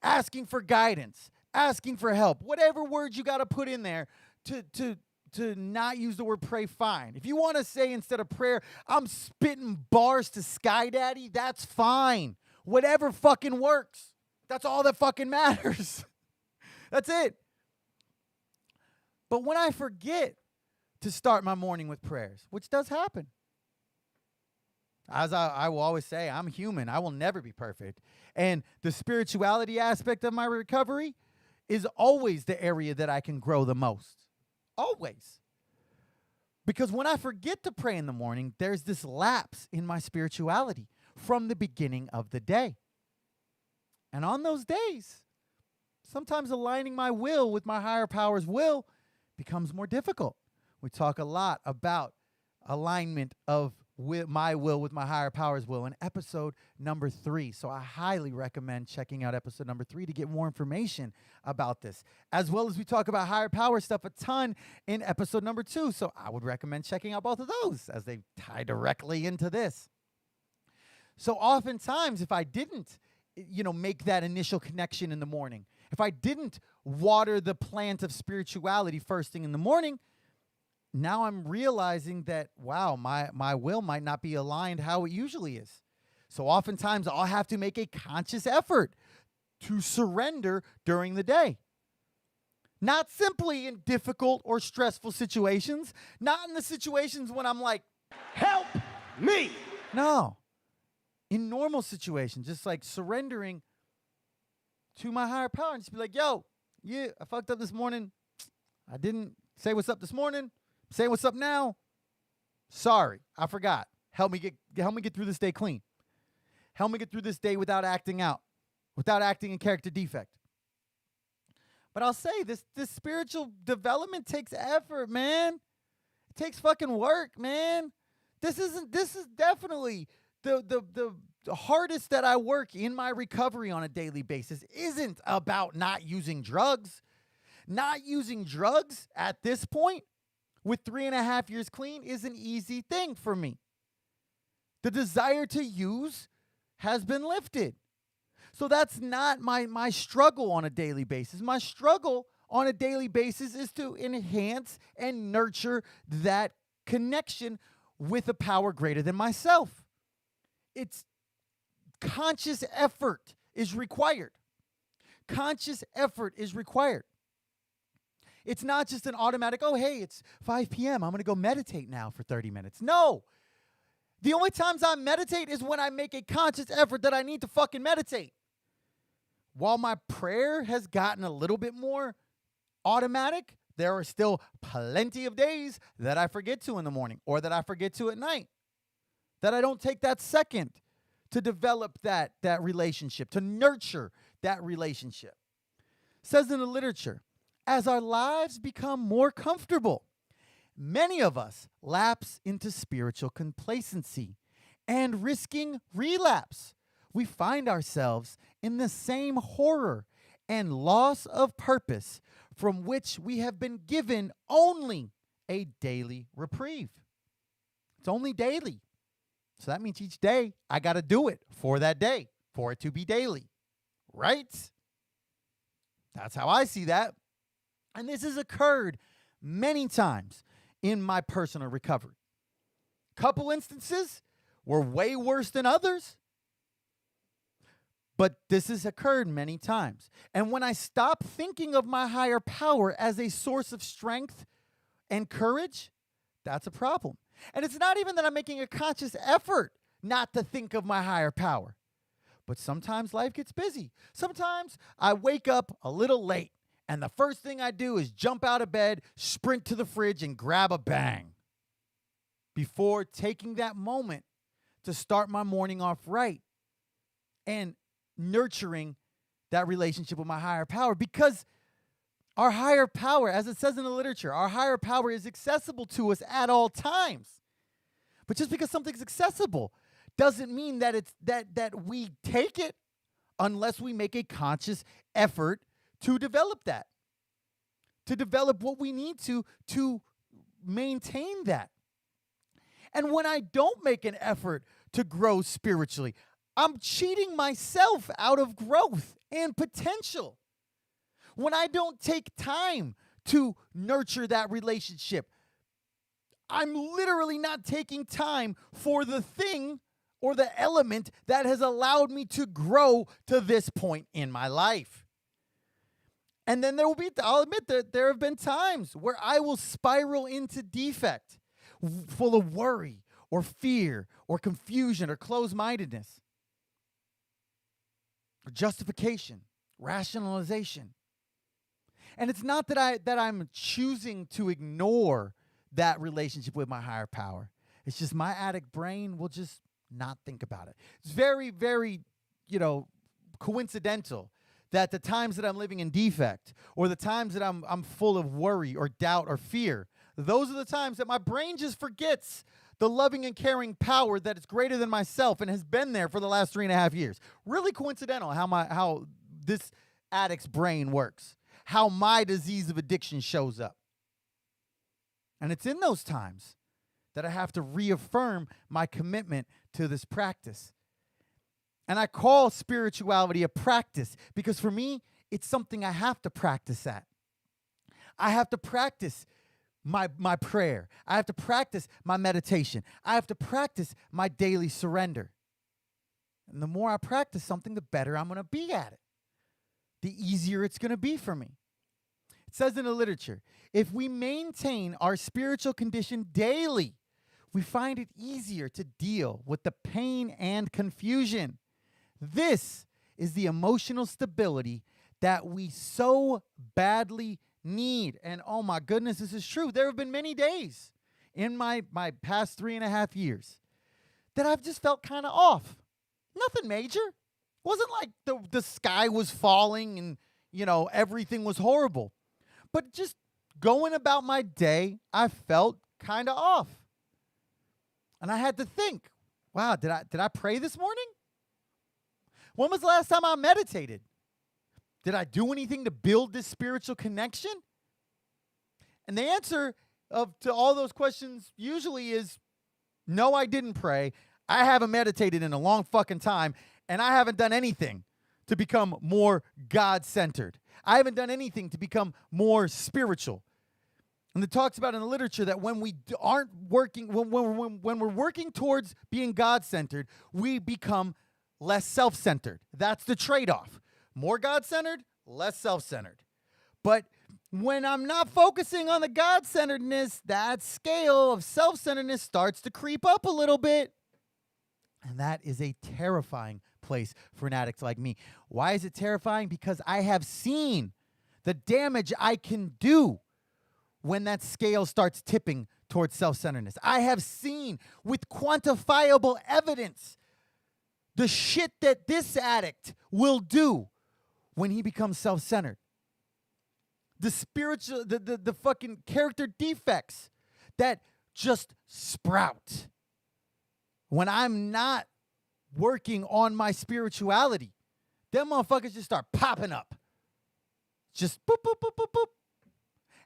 Asking for guidance. Asking for help. Whatever words you got to put in there to not use the word pray, fine. If you want to say instead of prayer, I'm spitting bars to Sky Daddy, that's fine. Whatever fucking works. That's all that fucking matters. That's it. But when I forget to start my morning with prayers, which does happen, as I will always say, I'm human. I will never be perfect. And the spirituality aspect of my recovery is always the area that I can grow the most. Always. Because when I forget to pray in the morning, there's this lapse in my spirituality from the beginning of the day. And on those days, sometimes aligning my will with my higher power's will becomes more difficult. We talk a lot about alignment of my will with my higher power's will in episode number 3. So I highly recommend checking out episode number 3 to get more information about this. As well as we talk about higher power stuff a ton in episode number 2. So I would recommend checking out both of those as they tie directly into this. So oftentimes, if I didn't make that initial connection in the morning, if I didn't water the plant of spirituality first thing in the morning, now I'm realizing that, wow, my will might not be aligned how it usually is. So oftentimes I'll have to make a conscious effort to surrender during the day. Not simply in difficult or stressful situations, not in the situations when I'm like, Help me! no. In normal situations, just like surrendering to my higher power and just be like, yo, yeah, I fucked up this morning. I didn't say what's up this morning. Say what's up now. Sorry, I forgot. Help me get through this day clean. Help me get through this day without acting out, without acting in character defect. But I'll say this spiritual development takes effort, man. It takes fucking work, man. This is definitely the hardest that I work in my recovery on a daily basis isn't about not using drugs. Not using drugs at this point with 3.5 years clean is an easy thing for me. The desire to use has been lifted. So that's not my struggle on a daily basis. My struggle on a daily basis is to enhance and nurture that connection with a power greater than myself. It's conscious effort is required. Conscious effort is required. It's not just an automatic, oh, hey, it's 5 p.m. I'm going to go meditate now for 30 minutes. No. The only times I meditate is when I make a conscious effort that I need to fucking meditate. While my prayer has gotten a little bit more automatic, there are still plenty of days that I forget to in the morning or that I forget to at night, that I don't take that second to develop that relationship, to nurture that relationship. It says in the literature, as our lives become more comfortable, many of us lapse into spiritual complacency and risking relapse. We find ourselves in the same horror and loss of purpose from which we have been given only a daily reprieve. It's only daily. So that means each day I got to do it for that day, for it to be daily, right? That's how I see that. And this has occurred many times in my personal recovery. Couple instances were way worse than others, but this has occurred many times. And when I stop thinking of my higher power as a source of strength and courage, that's a problem. And it's not even that I'm making a conscious effort not to think of my higher power. But sometimes life gets busy. Sometimes I wake up a little late, and the first thing I do is jump out of bed, sprint to the fridge, and grab a bang before taking that moment to start my morning off right and nurturing that relationship with my higher power. Because our higher power, as it says in the literature, our higher power is accessible to us at all times. But just because something's accessible doesn't mean that it's that we take it unless we make a conscious effort to develop that, to develop what we need to maintain that. And when I don't make an effort to grow spiritually, I'm cheating myself out of growth and potential. When I don't take time to nurture that relationship, I'm literally not taking time for the thing or the element that has allowed me to grow to this point in my life. And then I'll admit that there have been times where I will spiral into defect, full of worry or fear or confusion or closed-mindedness or justification, rationalization. And it's not that I'm choosing to ignore that relationship with my higher power. It's just my addict brain will just not think about it. It's very, very, coincidental that the times that I'm living in defect or the times that I'm full of worry or doubt or fear, those are the times that my brain just forgets the loving and caring power that is greater than myself and has been there for the last 3.5 years. Really coincidental how this addict's brain works, how my disease of addiction shows up. And it's in those times that I have to reaffirm my commitment to this practice. And I call spirituality a practice because for me, it's something I have to practice at. I have to practice my prayer. I have to practice my meditation. I have to practice my daily surrender. And the more I practice something, the better I'm going to be at it. The easier it's going to be for me. It says in the literature, if we maintain our spiritual condition daily, we find it easier to deal with the pain and confusion. This is the emotional stability that we so badly need. And oh my goodness, this is true. There have been many days in my past 3.5 years that I've just felt kind of off. Nothing major. It wasn't like the sky was falling and, everything was horrible. But just going about my day, I felt kind of off. And I had to think, wow, did I pray this morning? When was the last time I meditated? Did I do anything to build this spiritual connection? And the answer to all those questions usually is, no, I didn't pray. I haven't meditated in a long fucking time, and I haven't done anything to become more God-centered. I haven't done anything to become more spiritual. And it talks about in the literature that when we aren't working, when we're working towards being God-centered, we become less self-centered. That's the trade-off. More God-centered, less self-centered. But when I'm not focusing on the God-centeredness, that scale of self-centeredness starts to creep up a little bit. And that is a terrifying place for an addict like me. Why is it terrifying? Because I have seen the damage I can do when that scale starts tipping towards self-centeredness. I have seen with quantifiable evidence the shit that this addict will do when he becomes self-centered. The spiritual, the fucking character defects that just sprout when I'm not working on my spirituality. Them motherfuckers just start popping up. Just boop, boop, boop, boop, boop.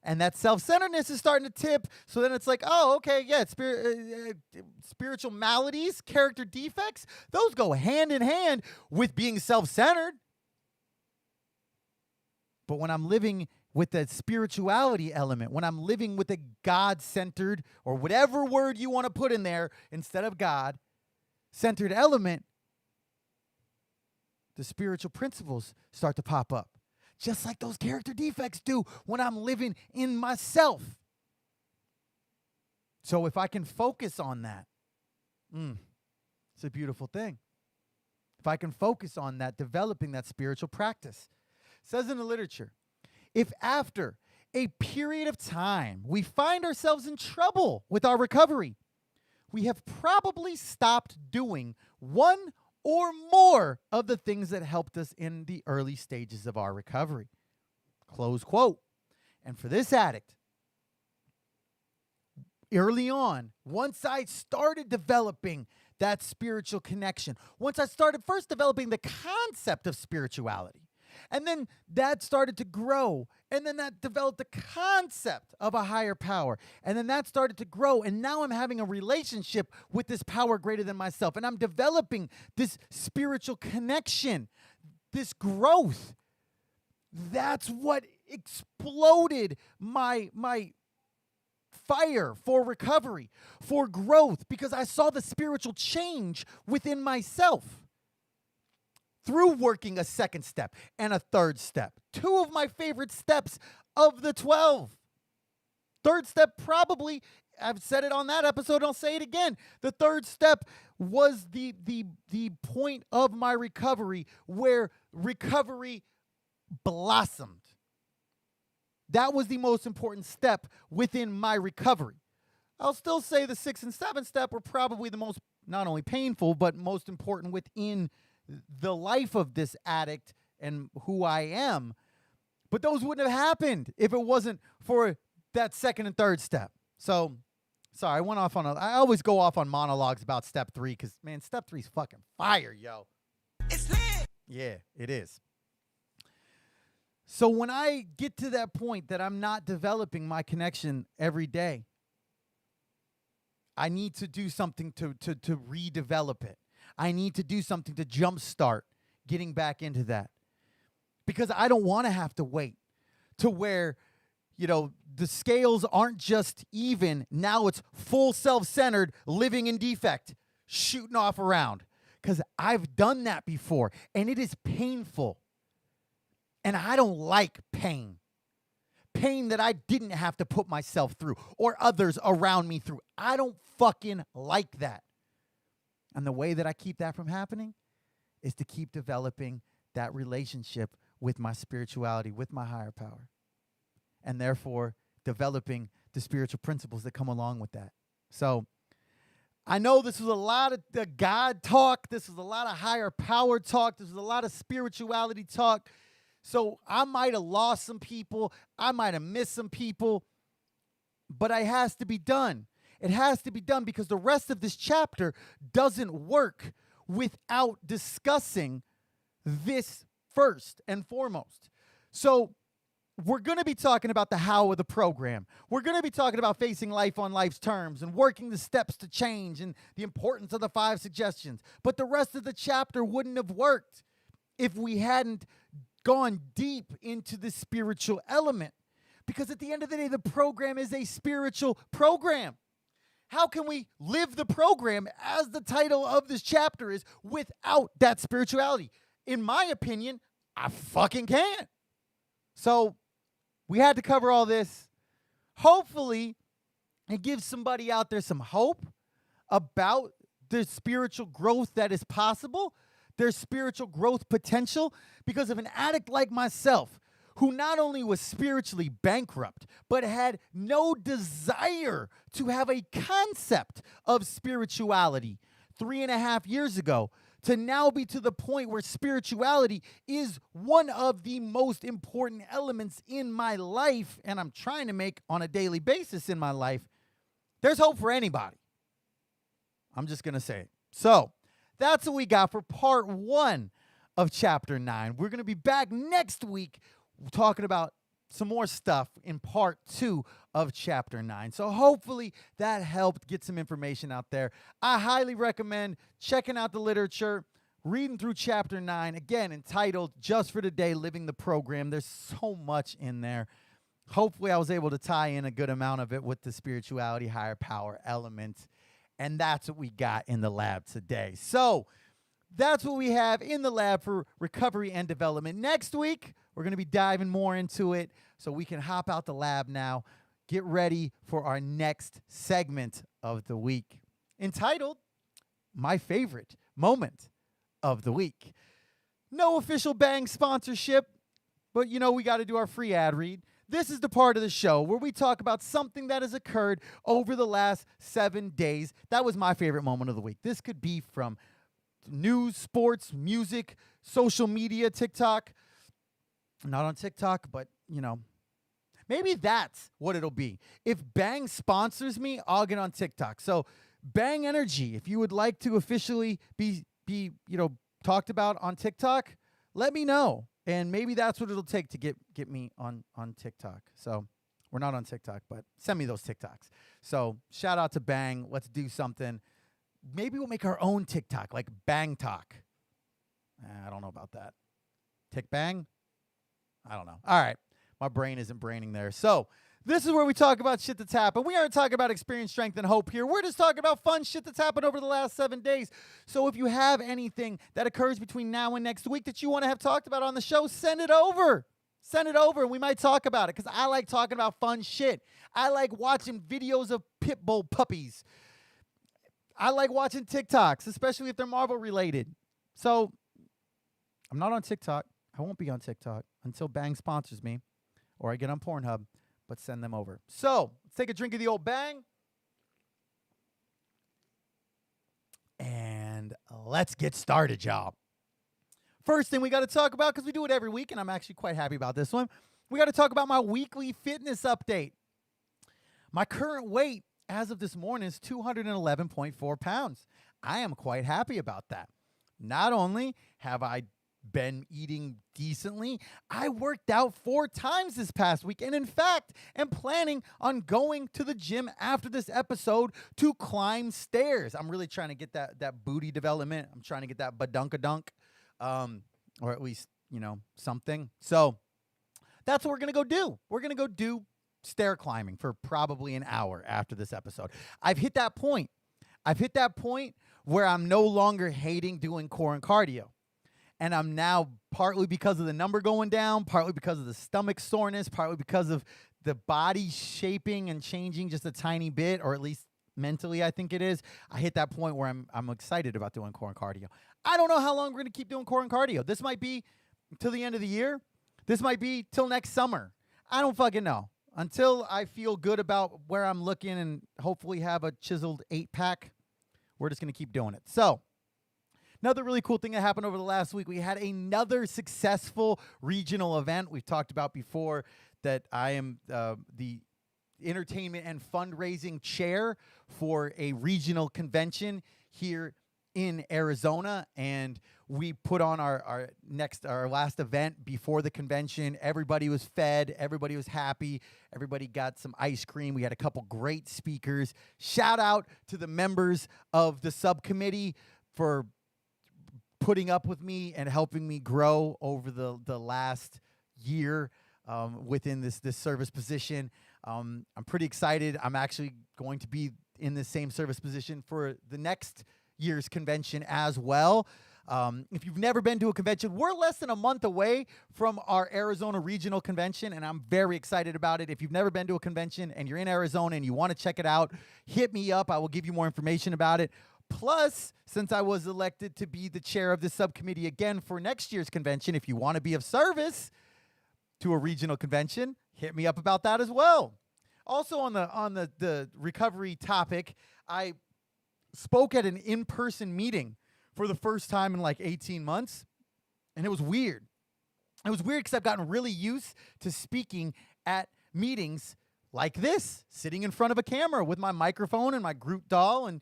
And that self-centeredness is starting to tip. So then it's like, oh, okay, yeah, spiritual maladies, character defects, those go hand in hand with being self-centered. But when I'm living with that spirituality element, when I'm living with a God-centered, or whatever word you want to put in there instead of God-centered element, the spiritual principles start to pop up. Just like those character defects do when I'm living in myself. So if I can focus on that, it's a beautiful thing. If I can focus on that, developing that spiritual practice. It says in the literature, if after a period of time we find ourselves in trouble with our recovery, we have probably stopped doing one or more of the things that helped us in the early stages of our recovery. Close quote. And for this addict, early on, once I started developing that spiritual connection, once I started first developing the concept of spirituality, and then that started to grow. And then that developed the concept of a higher power. And then that started to grow. And now I'm having a relationship with this power greater than myself. And I'm developing this spiritual connection, this growth. That's what exploded my fire for recovery, for growth, because I saw the spiritual change within myself. Through working a second step and a third step. 2 of my favorite steps of the 12. Third step probably, I've said it on that episode, I'll say it again. The third step was the point of my recovery where recovery blossomed. That was the most important step within my recovery. I'll still say the 6th and 7th step were probably the most, not only painful, but most important within the life of this addict and who I am. But those wouldn't have happened if it wasn't for that 2nd and 3rd step. So, sorry, I went off on I always go off on monologues about step 3 because, man, step 3 is fucking fire, yo. It's lit. Yeah, it is. So when I get to that point that I'm not developing my connection every day, I need to do something to redevelop it. I need to do something to jumpstart getting back into that. Because I don't want to have to wait to where, the scales aren't just even. Now it's full self-centered, living in defect, shooting off around. Because I've done that before, and it is painful. And I don't like pain. Pain that I didn't have to put myself through or others around me through. I don't fucking like that. And the way that I keep that from happening is to keep developing that relationship with my spirituality, with my higher power. And therefore, developing the spiritual principles that come along with that. So, I know this was a lot of the God talk. This was a lot of higher power talk. This was a lot of spirituality talk. So I might have lost some people. I might have missed some people. But it has to be done. It has to be done because the rest of this chapter doesn't work without discussing this first and foremost. So we're going to be talking about the how of the program. We're going to be talking about facing life on life's terms and working the steps to change and the importance of the 5 suggestions. But the rest of the chapter wouldn't have worked if we hadn't gone deep into the spiritual element. Because at the end of the day, the program is a spiritual program. How can we live the program, as the title of this chapter is, without that spirituality? In my opinion, I fucking can't. So we had to cover all this. Hopefully, it gives somebody out there some hope about the spiritual growth that is possible, their spiritual growth potential, because of an addict like myself, who not only was spiritually bankrupt, but had no desire to have a concept of spirituality 3.5 years ago, to now be to the point where spirituality is one of the most important elements in my life, and I'm trying to make on a daily basis in my life. There's hope for anybody. I'm just going to say it. So that's what we got for part 1 of chapter 9. We're going to be back next week talking about some more stuff in part 2 of chapter 9. So hopefully that helped get some information out there. I highly recommend checking out the literature, reading through chapter 9, again, entitled Just for Today, Living the Program. There's so much in there. Hopefully I was able to tie in a good amount of it with the spirituality, higher power element. And that's what we got in the lab today. So that's what we have in the lab for recovery and development. Next week, we're going to be diving more into it so we can hop out the lab now, get ready for our next segment of the week, entitled My Favorite Moment of the Week. No official Bang sponsorship, but we got to do our free ad read. This is the part of the show where we talk about something that has occurred over the last 7 days. That was my favorite moment of the week. This could be from news, sports, music, social media, TikTok. Not on TikTok, but, maybe that's what it'll be. If Bang sponsors me, I'll get on TikTok. So Bang Energy, if you would like to officially be talked about on TikTok, let me know. And maybe that's what it'll take to get me on TikTok. So we're not on TikTok, but send me those TikToks. So shout out to Bang. Let's do something. Maybe we'll make our own TikTok, like Bang Talk. I don't know about that. Tick Bang? I don't know. All right. My brain isn't braining there. So this is where we talk about shit that's happened. We aren't talking about experience, strength, and hope here. We're just talking about fun shit that's happened over the last 7 days. So if you have anything that occurs between now and next week that you want to have talked about on the show, send it over. Send it over and we might talk about it because I like talking about fun shit. I like watching videos of pit bull puppies. I like watching TikToks, especially if they're Marvel related. So I'm not on TikTok. I won't be on TikTok until Bang sponsors me or I get on Pornhub, but send them over. So let's take a drink of the old Bang. And let's get started, y'all. First thing we got to talk about, because we do it every week, and I'm actually quite happy about this one, we got to talk about my weekly fitness update. My current weight as of this morning is 211.4 pounds. I am quite happy about that. Not only have I been eating decently. I worked out 4 times this past week, and in fact, am planning on going to the gym after this episode to climb stairs. I'm really trying to get that booty development. I'm trying to get that badunkadunk, or at least, something. So that's what we're going to go do. We're going to go do stair climbing for probably an hour after this episode. I've hit that point where I'm no longer hating doing core and cardio. And I'm now, partly because of the number going down, partly because of the stomach soreness, partly because of the body shaping and changing just a tiny bit, or at least mentally, I think it is. I hit that point where I'm excited about doing core and cardio. I don't know how long we're going to keep doing core and cardio. This might be till the end of the year. This might be till next summer. I don't fucking know. Until I feel good about where I'm looking and hopefully have a chiseled 8-pack, we're just going to keep doing it. So, another really cool thing that happened over the last week, we had another successful regional event. We've talked about before that I am the entertainment and fundraising chair for a regional convention here in Arizona, and we put on our last event before the convention. Everybody was fed, everybody was happy, everybody got some ice cream. We had a couple great speakers. Shout out to the members of the subcommittee for putting up with me and helping me grow over the last year within this service position. I'm pretty excited. I'm actually going to be in the same service position for the next year's convention as well. If you've never been to a convention, we're less than a month away from our Arizona Regional Convention, and I'm very excited about it. If you've never been to a convention and you're in Arizona and you want to check it out, hit me up. I will give you more information about it. Plus, since I was elected to be the chair of this subcommittee again for next year's convention, if you want to be of service to a regional convention, hit me up about that as well. Also on the recovery topic, I spoke at an in-person meeting for the first time in like 18 months, and it was weird. It was weird because I've gotten really used to speaking at meetings like this, sitting in front of a camera with my microphone and my group doll and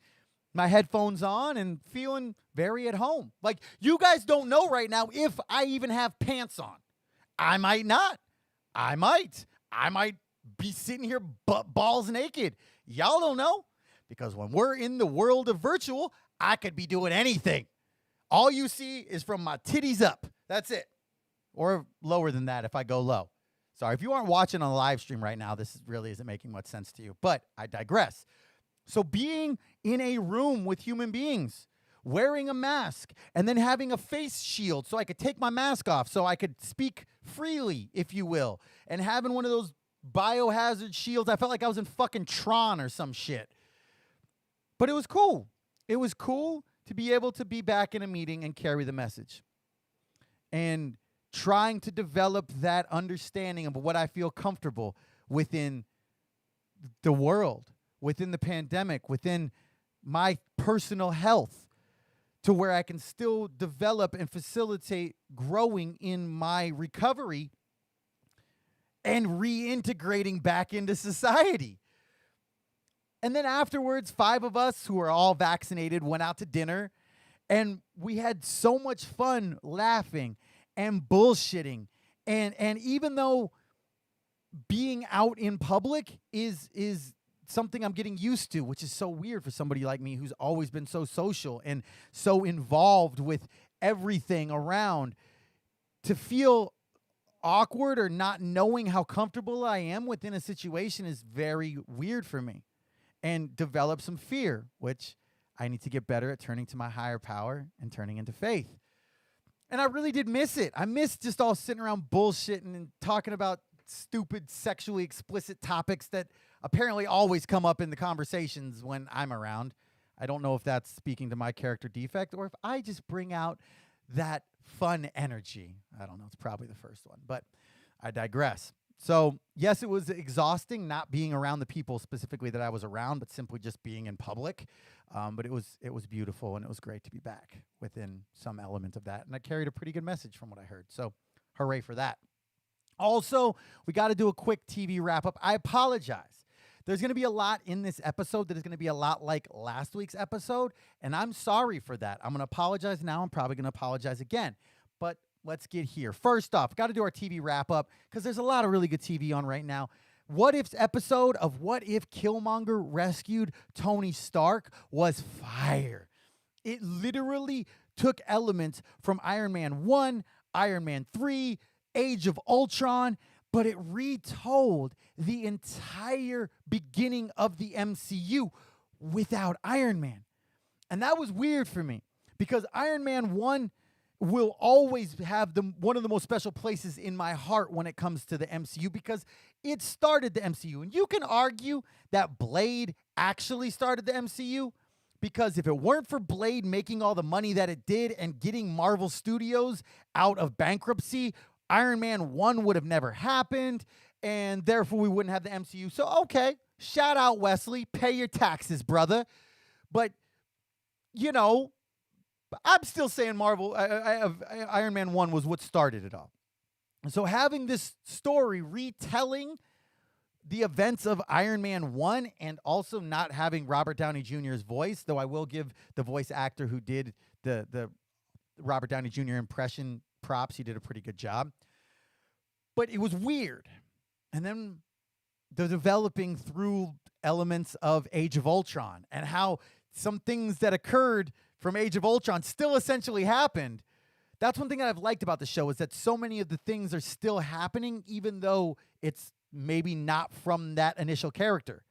my headphones on and feeling very at home. Like, you guys don't know right now if I even have pants on. I might not. I might be sitting here balls naked. Y'all don't know. Because when we're in the world of virtual, I could be doing anything. All you see is from my titties up. That's it. Or lower than that if I go low. Sorry, if you aren't watching on the live stream right now, this really isn't making much sense to you. But I digress. So being in a room with human beings, wearing a mask, and then having a face shield so I could take my mask off so I could speak freely, if you will, and having one of those biohazard shields, I felt like I was in fucking Tron or some shit. But it was cool. It was cool to be able to be back in a meeting and carry the message. And trying to develop that understanding of what I feel comfortable within the world, within the pandemic, within my personal health, to where I can still develop and facilitate growing in my recovery and reintegrating back into society. And then afterwards, 5 of us who are all vaccinated went out to dinner, and we had so much fun laughing and bullshitting. And even though being out in public is something I'm getting used to, which is so weird for somebody like me who's always been so social and so involved with everything around, to feel awkward or not knowing how comfortable I am within a situation is very weird for me. And develop some fear, which I need to get better at turning to my higher power and turning into faith. And I really did miss it. I missed just all sitting around bullshitting and talking about stupid sexually explicit topics that apparently always come up in the conversations when I'm around. I don't know if that's speaking to my character defect or if I just bring out that fun energy. I don't know. It's probably the first one, but I digress. So, yes, it was exhausting not being around the people specifically that I was around, but simply just being in public. But it was beautiful, and it was great to be back within some element of that. And I carried a pretty good message from what I heard. So, hooray for that. Also, we got to do a quick TV wrap-up. I apologize. There's going to be a lot in this episode that is going to be a lot like last week's episode, and I'm sorry for that. I'm going to apologize now. I'm probably going to apologize again. But let's get here. First off, got to do our TV wrap up because there's a lot of really good TV on right now. What If's episode of What If Killmonger Rescued Tony Stark was fire. It literally took elements from Iron Man 1, Iron Man 3, Age of Ultron, but it retold the entire beginning of the MCU without Iron Man. And that was weird for me because Iron Man 1 will always have one of the most special places in my heart when it comes to the MCU because it started the MCU. And you can argue that Blade actually started the MCU because if it weren't for Blade making all the money that it did and getting Marvel Studios out of bankruptcy, Iron Man 1 would have never happened, and therefore we wouldn't have the MCU. So, okay, shout out Wesley, pay your taxes, brother. But, you know, I'm still saying Iron Man 1 was what started it all. And so having this story retelling the events of Iron Man 1 and also not having Robert Downey Jr.'s voice, though I will give the voice actor who did the Robert Downey Jr. impression props. He did a pretty good job. But it was weird. And then the developing through elements of Age of Ultron and how some things that occurred from Age of Ultron still essentially happened. That's one thing that I've liked about the show is that so many of the things are still happening even though it's maybe not from that initial character.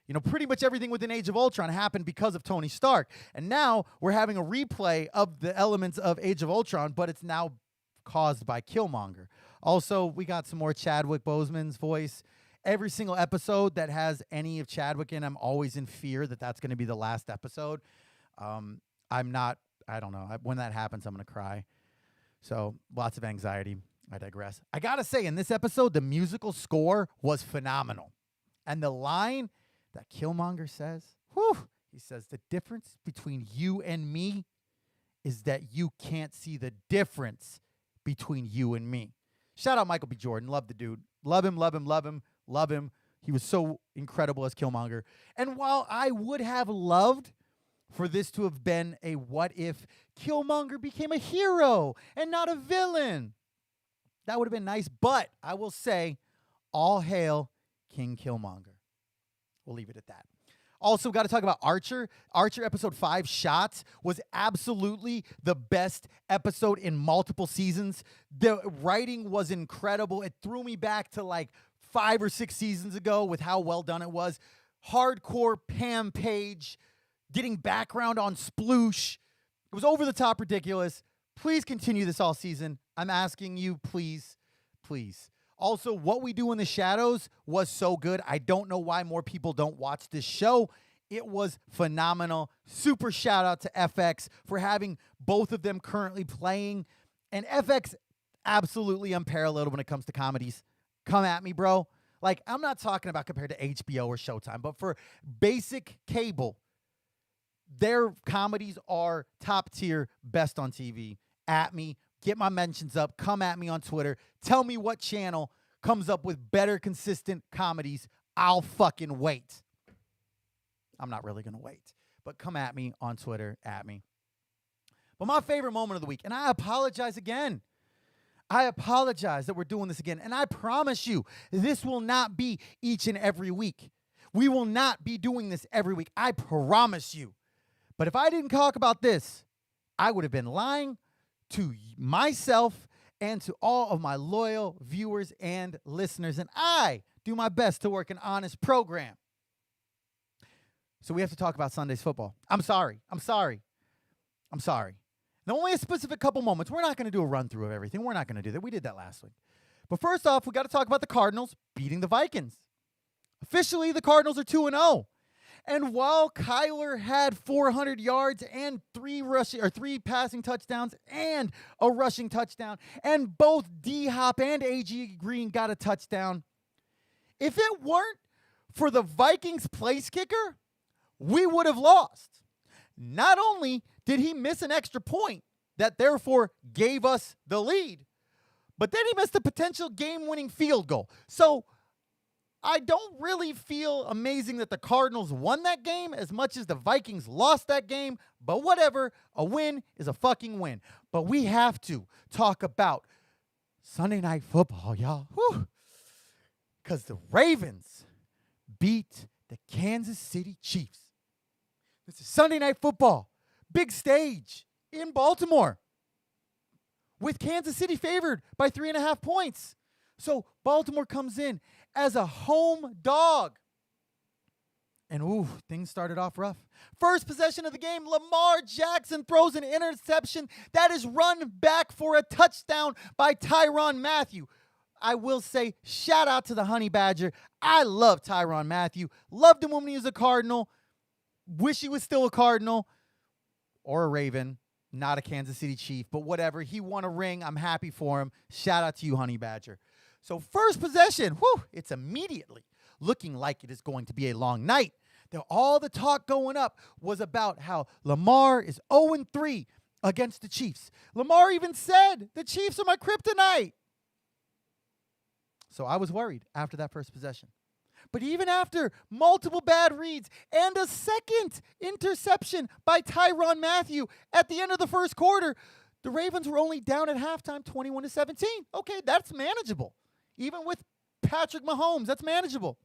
You know, pretty much everything within Age of Ultron happened because of Tony Stark. And now we're having a replay of the elements of Age of Ultron, but it's now caused by Killmonger. Also, we got some more Chadwick Boseman's voice. Every single episode that has any of Chadwick in, I'm always in fear that that's going to be the last episode. I don't know. When that happens, I'm going to cry. So lots of anxiety. I digress. I got to say, in this episode, the musical score was phenomenal. And the line that Killmonger says, he says, the difference between you and me is that you can't see the difference between you and me. Shout out Michael B. Jordan. Love the dude. Love him, love him, love him, love him. He was so incredible as Killmonger. And while I would have loved for this to have been a what if Killmonger became a hero and not a villain, that would have been nice. But I will say, all hail King Killmonger. We'll leave it at that. Also, got to talk about Archer. Archer episode 5, Shots, was absolutely the best episode in multiple seasons. The writing was incredible. It threw me back to like 5 or 6 seasons ago with how well done it was. Hardcore Pam Page, getting background on Sploosh. It was over the top ridiculous. Please continue this all season. I'm asking you, please, please. Also, What We Do in the Shadows was so good. I don't know why more people don't watch this show. It was phenomenal. Super shout out to FX for having both of them currently playing. And FX, absolutely unparalleled when it comes to comedies. Come at me, bro. Like, I'm not talking about compared to HBO or Showtime, but for basic cable, their comedies are top tier, best on TV. At me. Get my mentions up. Come at me on Twitter. Tell me what channel comes up with better, consistent comedies. I'll fucking wait. I'm not really going to wait. But come at me on Twitter. At me. But my favorite moment of the week, and I apologize again. I apologize that we're doing this again. And I promise you, this will not be each and every week. We will not be doing this every week. I promise you. But if I didn't talk about this, I would have been lying to myself and to all of my loyal viewers and listeners. And I do my best to work an honest program. So we have to talk about Sunday's football. I'm sorry. Now, only a specific couple moments. We're not going to do a run through of everything. We're not going to do that. We did that last week. But first off, we got to talk about the Cardinals beating the Vikings. Officially, the Cardinals are 2-0. And while Kyler had 400 yards and 3 passing touchdowns and a rushing touchdown, and both D-Hop and A.G. Green got a touchdown, if it weren't for the Vikings place kicker, we would have lost. Not only did he miss an extra point that therefore gave us the lead, but then he missed a potential game-winning field goal. So I don't really feel amazing that the Cardinals won that game as much as the Vikings lost that game, but whatever. A win is a fucking win. But we have to talk about Sunday Night Football, y'all. Because the Ravens beat the Kansas City Chiefs. This is Sunday Night Football. Big stage in Baltimore. With Kansas City favored by 3.5 points. So Baltimore comes in as a home dog. And things started off rough. First possession of the game, Lamar Jackson throws an interception that is run back for a touchdown by Tyrann Mathieu. I will say, shout out to the Honey Badger. I love Tyrann Mathieu. Loved him when he was a Cardinal. Wish he was still a Cardinal or a Raven. Not a Kansas City Chief, but whatever. He won a ring. I'm happy for him. Shout out to you, Honey Badger. So first possession, it's immediately looking like it is going to be a long night. All the talk going up was about how Lamar is 0-3 against the Chiefs. Lamar even said, the Chiefs are my kryptonite. So I was worried after that first possession. But even after multiple bad reads and a second interception by Tyrann Mathieu at the end of the first quarter, the Ravens were only down at halftime 21-17. Okay, that's manageable. Even with Patrick Mahomes, that's manageable.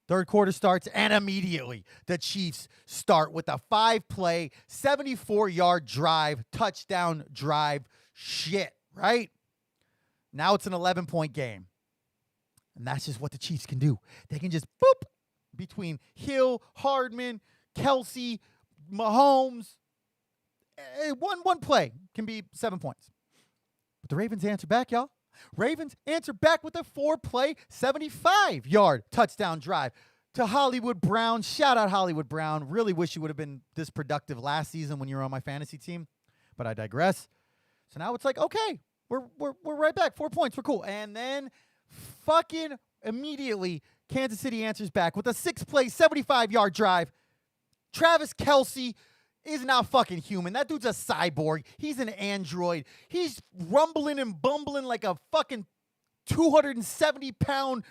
Third quarter starts, and immediately the Chiefs start with a 5-play, 74-yard drive, touchdown drive shit, right? Now it's an 11-point game. And that's just what the Chiefs can do. They can just boop between Hill, Hardman, Kelsey, Mahomes. One play can be 7 points. But the Ravens answer back, y'all. Ravens answer back with a 4-play, 75-yard touchdown drive to Hollywood Brown. Shout out Hollywood Brown. Really wish you would have been this productive last season when you were on my fantasy team. But I digress. So now it's like, okay, we're right back. 4 points. We're cool. And then fucking immediately, Kansas City answers back with a 6-play, 75-yard drive. Travis Kelsey is not fucking human. That dude's a cyborg. He's an android. He's rumbling and bumbling like a fucking 270-pound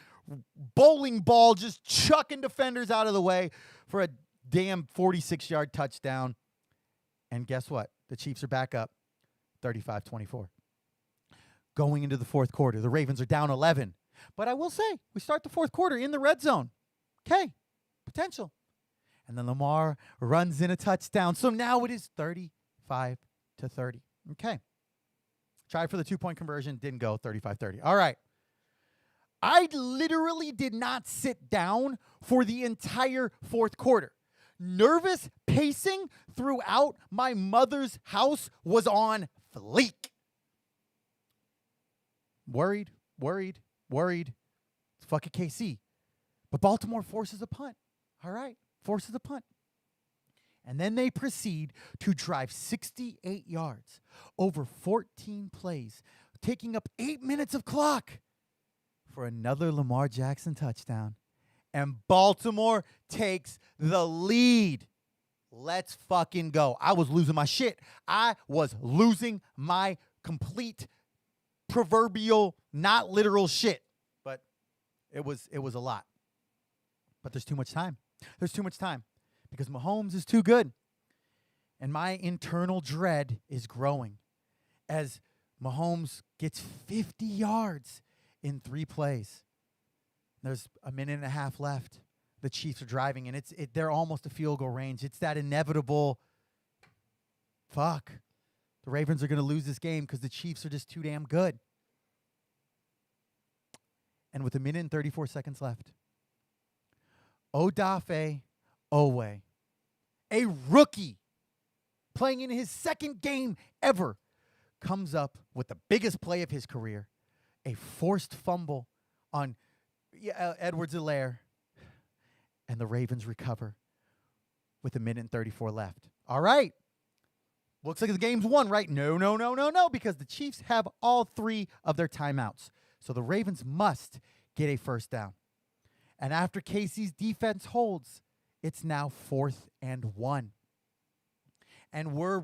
bowling ball, just chucking defenders out of the way for a damn 46-yard touchdown. And guess what? The Chiefs are back up 35-24. Going into the fourth quarter, the Ravens are down 11. But I will say, we start the fourth quarter in the red zone. Okay, potential. And then Lamar runs in a touchdown. So now it is 35-30. Okay. Tried for the 2-point conversion. Didn't go. 35-30. All right. I literally did not sit down for the entire fourth quarter. Nervous pacing throughout my mother's house was on fleek. Worried. It's fucking KC. But Baltimore forces a punt. All right. Forces a punt. And then they proceed to drive 68 yards over 14 plays, taking up 8 minutes of clock for another Lamar Jackson touchdown. And Baltimore takes the lead. Let's fucking go. I was losing my shit. I was losing my complete proverbial, not literal shit. But it was a lot. But there's too much time. There's too much time because Mahomes is too good. And my internal dread is growing as Mahomes gets 50 yards in 3 plays. There's a minute and a half left. The Chiefs are driving, and they're almost a field goal range. It's that inevitable, fuck, the Ravens are going to lose this game because the Chiefs are just too damn good. And with a minute and 34 seconds left, Odafe Owe, a rookie playing in his second game ever, comes up with the biggest play of his career, a forced fumble on Edwards-Helaire, and the Ravens recover with a minute and 34 left. All right. Looks like the game's won, right? No, because the Chiefs have all 3 of their timeouts. So the Ravens must get a first down. And after KC's defense holds, it's now 4th and 1. And we're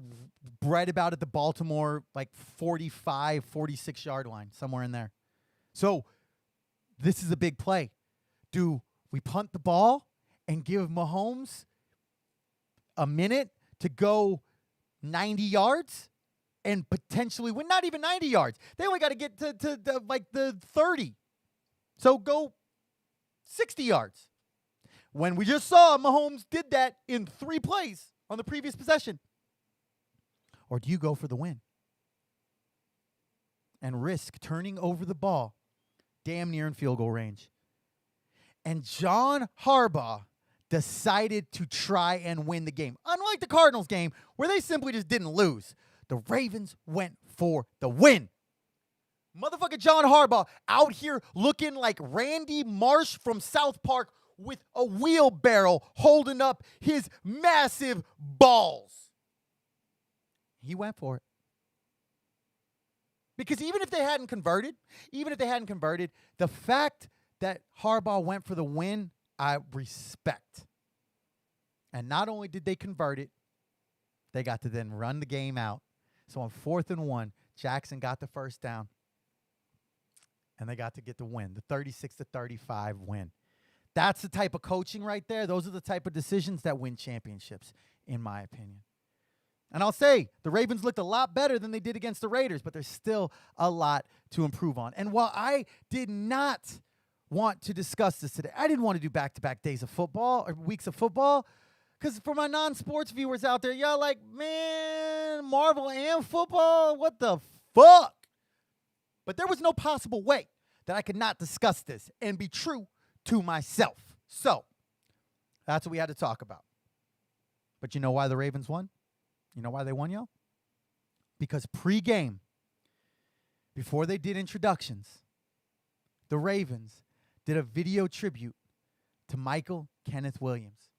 right about at the Baltimore, 45, 46-yard line, somewhere in there. So this is a big play. Do we punt the ball and give Mahomes a minute to go 90 yards and potentially win? Not even 90 yards. They only got to get to like the 30. So go 60 yards. When we just saw Mahomes did that in 3 plays on the previous possession. Or do you go for the win and risk turning over the ball damn near in field goal range? And John Harbaugh decided to try and win the game. Unlike the Cardinals game, where they simply just didn't lose, the Ravens went for the win. Motherfucker John Harbaugh out here looking like Randy Marsh from South Park with a wheelbarrow holding up his massive balls. He went for it. Because even if they hadn't converted, the fact that Harbaugh went for the win, I respect. And not only did they convert it, they got to then run the game out. So on 4th and 1, Jackson got the first down. And they got to get the win, the 36-35 win. That's the type of coaching right there. Those are the type of decisions that win championships, in my opinion. And I'll say, the Ravens looked a lot better than they did against the Raiders, but there's still a lot to improve on. And while I did not want to discuss this today, I didn't want to do back-to-back days of football or weeks of football, because for my non-sports viewers out there, y'all like, man, Marvel and football? What the fuck? But there was no possible way that I could not discuss this and be true to myself. So, that's what we had to talk about. But you know why the Ravens won? You know why they won, y'all? Because pre-game, before they did introductions, the Ravens did a video tribute to Michael Kenneth Williams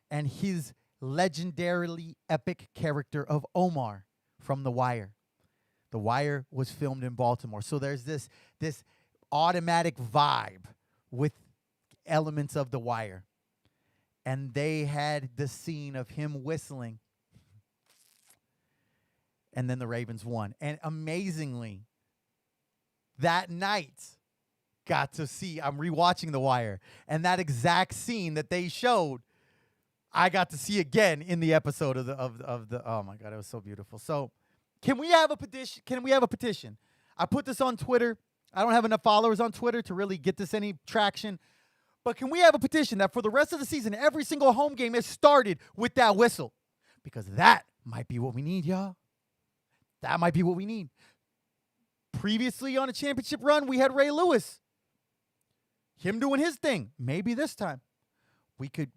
and his legendarily epic character of Omar from The Wire. The Wire was filmed in Baltimore. So there's this automatic vibe with elements of The Wire. And they had the scene of him whistling. And then the Ravens won. And amazingly, that night, got to see, I'm rewatching The Wire, and that exact scene that they showed, I got to see again in the episode of the oh my God, it was so beautiful. So can we have a petition? I put this on Twitter. I don't have enough followers on Twitter to really get this any traction. But can we have a petition that for the rest of the season, every single home game is started with that whistle? Because that might be what we need, y'all. That might be what we need. Previously on a championship run, we had Ray Lewis. Him doing his thing. Maybe this time we could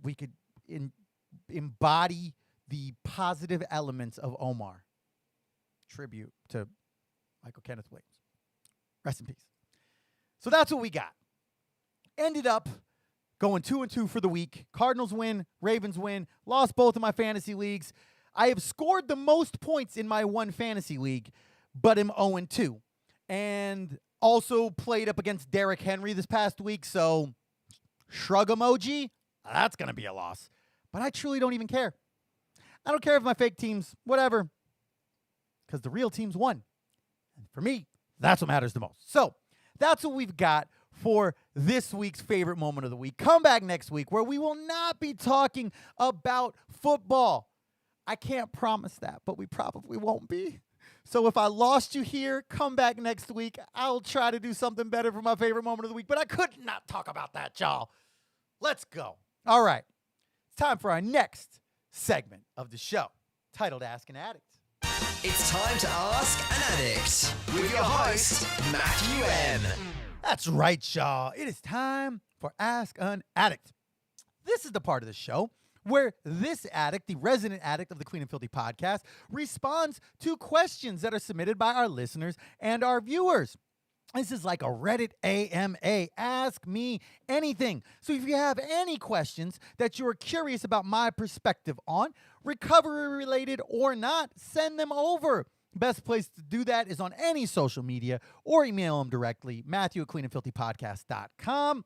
embody the positive elements of Omar. Tribute to Michael Kenneth Williams. Rest in peace. So that's what we got. Ended up going 2-2 for the week. Cardinals win, Ravens win, lost both of my fantasy leagues. I have scored the most points in my one fantasy league, but am 0-2. And also played up against Derrick Henry this past week, so shrug emoji, that's going to be a loss. But I truly don't even care. I don't care if my fake teams, whatever, because the real teams won. And for me, that's what matters the most. So that's what we've got for this week's favorite moment of the week. Come back next week where we will not be talking about football. I can't promise that, but we probably won't be. So if I lost you here, come back next week. I'll try to do something better for my favorite moment of the week, but I could not talk about that, y'all. Let's go. All right. It's time for our next segment of the show, titled Ask an Addict. It's time to Ask an Addict with your host, Matthew M. That's right, y'all. It is time for Ask an Addict. This is the part of the show where this addict, the resident addict of the Clean and Filthy podcast, responds to questions that are submitted by our listeners and our viewers. This is like a Reddit AMA. Ask me anything. So if you have any questions that you're curious about my perspective on, recovery-related or not, send them over. Best place to do that is on any social media or email them directly, Matthew@CleanAndFilthyPodcast.com.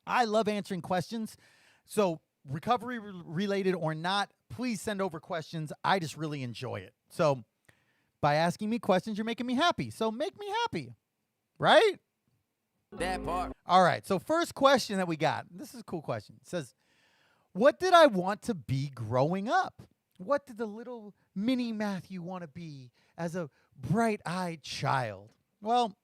I love answering questions. So recovery-related or not, please send over questions. I just really enjoy it. So by asking me questions, you're making me happy. So make me happy, right? That part. All right, so first question that we got. This is a cool question. It says, what did I want to be growing up? What did the little mini Matthew want to be as a bright-eyed child? Well,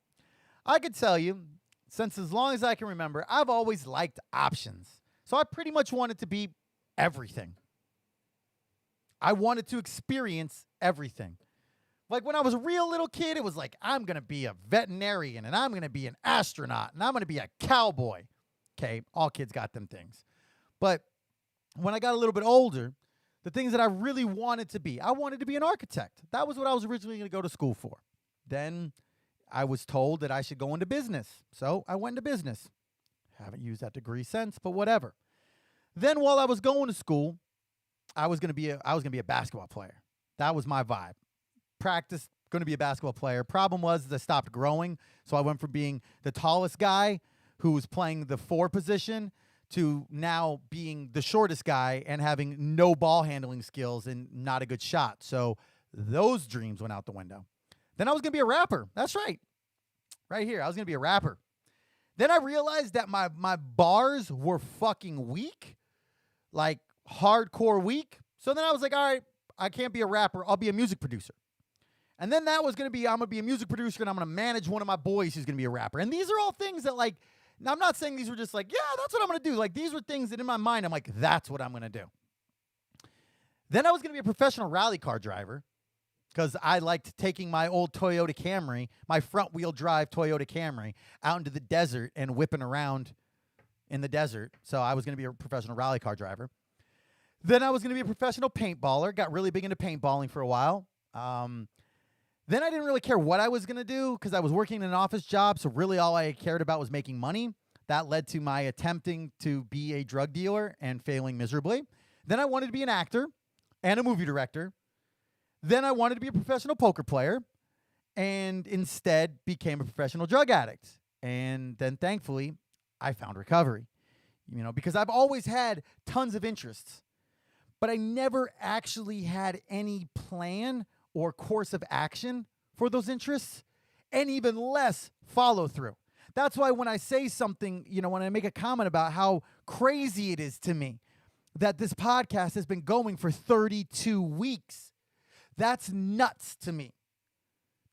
I could tell you, since as long as I can remember, I've always liked options. So I pretty much wanted to be everything. I wanted to experience everything. Like when I was a real little kid, it was like, I'm going to be a veterinarian and I'm going to be an astronaut and I'm going to be a cowboy. Okay, all kids got them things. But when I got a little bit older, the things that I really wanted to be, I wanted to be an architect. That was what I was originally going to go to school for. Then I was told that I should go into business. So I went into business. Haven't used that degree since, but whatever. Then while I was going to school, I was going to be a basketball player. That was my vibe. Practice, going to be a basketball player. Problem was I stopped growing, so I went from being the tallest guy who was playing the 4 position to now being the shortest guy and having no ball handling skills and not a good shot. So those dreams went out the window. Then I was going to be a rapper. That's right. Right here. I was going to be a rapper. Then I realized that my bars were fucking weak, like hardcore weak. So then I was like, all right, I can't be a rapper. I'll be a music producer. And then that was going to be, I'm going to be a music producer and I'm going to manage one of my boys who's going to be a rapper. And these are all things that, like, now I'm not saying these were just like, yeah, that's what I'm going to do. Like, these were things that in my mind, I'm like, that's what I'm going to do. Then I was going to be a professional rally car driver because I liked taking my old Toyota Camry, my front wheel drive Toyota Camry, out into the desert and whipping around in the desert. So I was going to be a professional rally car driver. Then I was going to be a professional paintballer. Got really big into paintballing for a while. Then I didn't really care what I was going to do because I was working in an office job, so really all I cared about was making money. That led to my attempting to be a drug dealer and failing miserably. Then I wanted to be an actor and a movie director. Then I wanted to be a professional poker player and instead became a professional drug addict. And then thankfully, I found recovery, because I've always had tons of interests, but I never actually had any plan or course of action for those interests, and even less follow through. That's why when I say something, when I make a comment about how crazy it is to me that this podcast has been going for 32 weeks, that's nuts to me.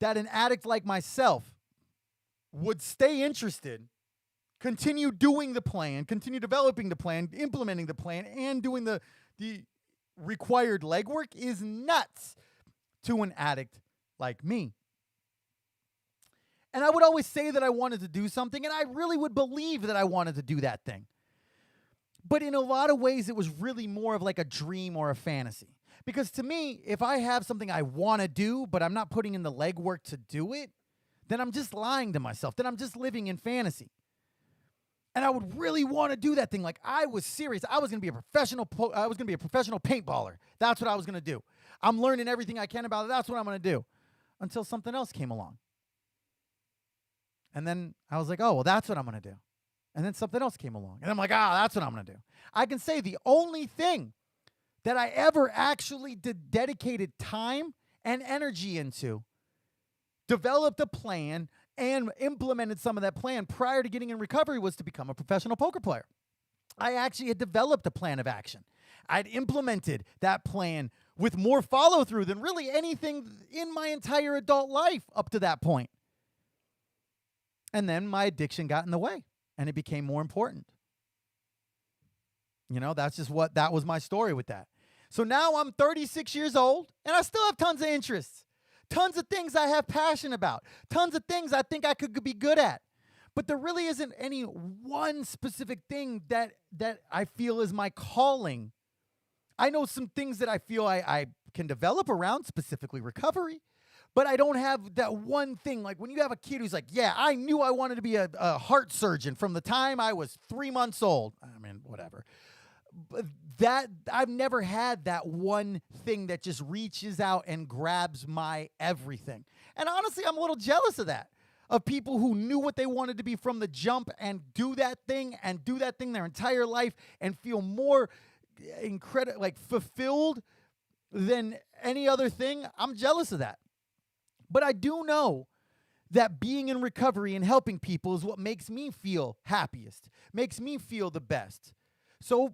That an addict like myself would stay interested, continue doing the plan, continue developing the plan, implementing the plan, and doing the required legwork is nuts to an addict like me. And I would always say that I wanted to do something, and I really would believe that I wanted to do that thing. But in a lot of ways, it was really more of like a dream or a fantasy. Because to me, if I have something I want to do, but I'm not putting in the legwork to do it, then I'm just lying to myself. Then I'm just living in fantasy. And I would really want to do that thing. Like, I was serious. I was going to be a professional paintballer. That's what I was going to do. I'm learning everything I can about it. That's what I'm going to do. Until something else came along. And then I was like, oh, well, that's what I'm going to do. And then something else came along. And I'm like, that's what I'm going to do. I can say the only thing that I ever actually dedicated time and energy into, developed a plan, and implemented some of that plan prior to getting in recovery was to become a professional poker player. I actually had developed a plan of action. I'd implemented that plan with more follow-through than really anything in my entire adult life up to that point. And then my addiction got in the way, and it became more important. That was my story with that. So now I'm 36 years old, and I still have tons of interests, tons of things I have passion about, tons of things I think I could be good at. But there really isn't any one specific thing that I feel is my calling. I know some things that I feel I can develop around, specifically recovery, but I don't have that one thing. Like when you have a kid who's like, yeah, I knew I wanted to be a heart surgeon from the time I was 3 months old. I mean, whatever. But that I've never had that one thing that just reaches out and grabs my everything. And honestly, I'm a little jealous of that. Of people who knew what they wanted to be from the jump and do that thing their entire life and feel more fulfilled than any other thing. I'm jealous of that. But I do know that being in recovery and helping people is what makes me feel happiest, makes me feel the best. So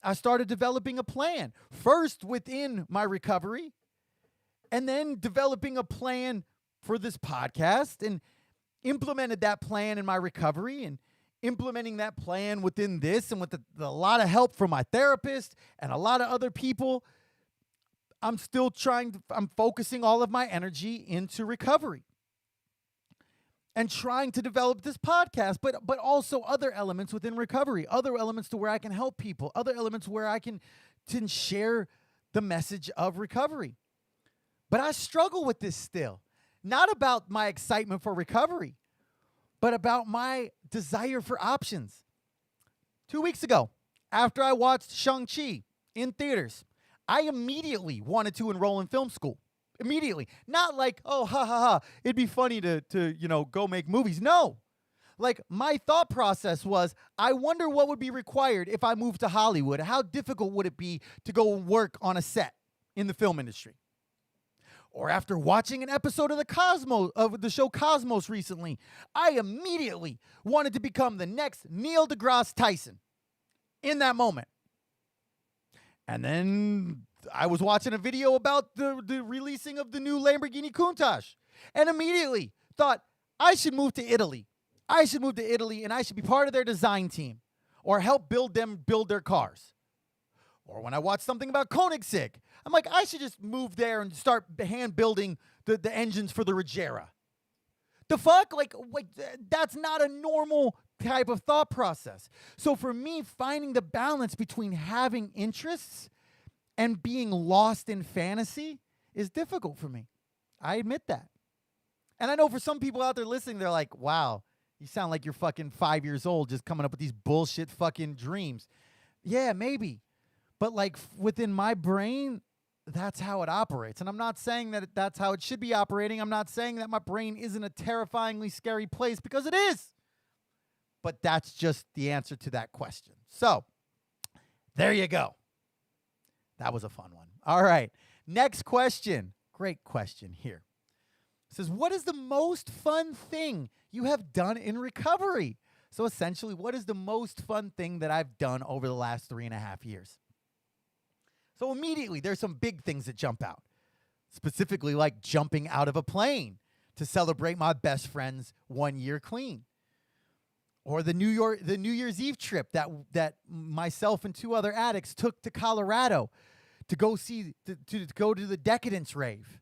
I started developing a plan, first within my recovery, and then developing a plan for this podcast, and implemented that plan in my recovery, and implementing that plan within this, and with a lot of help from my therapist and a lot of other people. I'm focusing all of my energy into recovery and trying to develop this podcast, but also other elements within recovery, other elements to where I can help people, other elements where I can share the message of recovery. But I struggle with this still, not about my excitement for recovery, but about my desire for options. 2 weeks ago, after I watched Shang-Chi in theaters, I immediately wanted to enroll in film school. Immediately. Not like, oh, ha, ha, ha, it'd be funny to go make movies. No. Like, my thought process was, I wonder what would be required if I moved to Hollywood. How difficult would it be to go work on a set in the film industry? Or after watching an episode of the show Cosmos recently, I immediately wanted to become the next Neil deGrasse Tyson in that moment. And then I was watching a video about the releasing of the new Lamborghini Countach, and immediately thought, I should move to Italy. I should move to Italy, and I should be part of their design team or help build their cars. Or when I watched something about Koenigsegg, I'm like, I should just move there and start hand building the engines for the Regera. The fuck? Like that's not a normal type of thought process. So for me, finding the balance between having interests and being lost in fantasy is difficult for me. I admit that. And I know for some people out there listening, they're like, wow, you sound like you're fucking 5 years old just coming up with these bullshit fucking dreams. Yeah, maybe. But like within my brain, that's how it operates. And I'm not saying that that's how it should be operating. I'm not saying that my brain isn't a terrifyingly scary place, because it is. But that's just the answer to that question. So there you go. That was a fun one. All right. Next question. Great question here. It says, what is the most fun thing you have done in recovery? So essentially, what is the most fun thing that I've done over the last 3.5 years? So immediately, there's some big things that jump out. Specifically, like jumping out of a plane to celebrate my best friend's 1 year clean. Or the New Year's Eve trip that myself and 2 other addicts took to Colorado to go to the Decadence rave.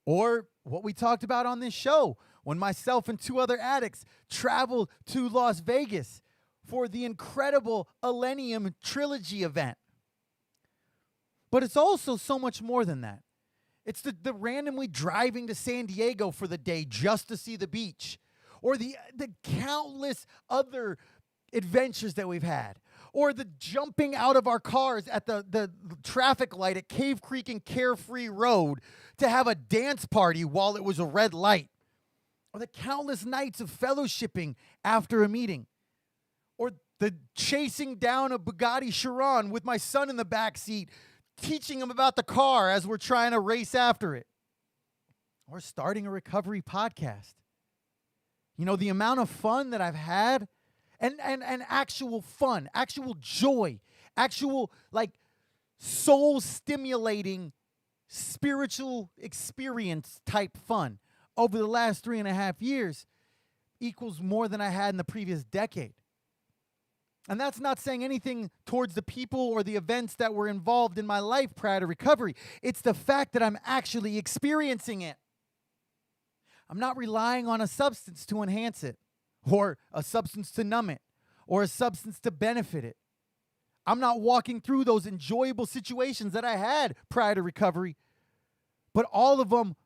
Or what we talked about on this show, when myself and 2 other addicts traveled to Las Vegas for the incredible Millennium Trilogy event. But it's also so much more than that. It's the randomly driving to San Diego for the day just to see the beach. Or the countless other adventures that we've had. Or the jumping out of our cars at the traffic light at Cave Creek and Carefree Road to have a dance party while it was a red light. Or the countless nights of fellowshipping after a meeting. Or the chasing down a Bugatti Chiron with my son in the back seat, teaching him about the car as we're trying to race after it. Or starting a recovery podcast. You know, the amount of fun that I've had, and actual fun, actual joy, actual like soul stimulating spiritual experience type fun over the last 3.5 years equals more than I had in the previous decade. And that's not saying anything towards the people or the events that were involved in my life prior to recovery. It's the fact that I'm actually experiencing it. I'm not relying on a substance to enhance it, or a substance to numb it, or a substance to benefit it. I'm not walking through those enjoyable situations that I had prior to recovery, but all of them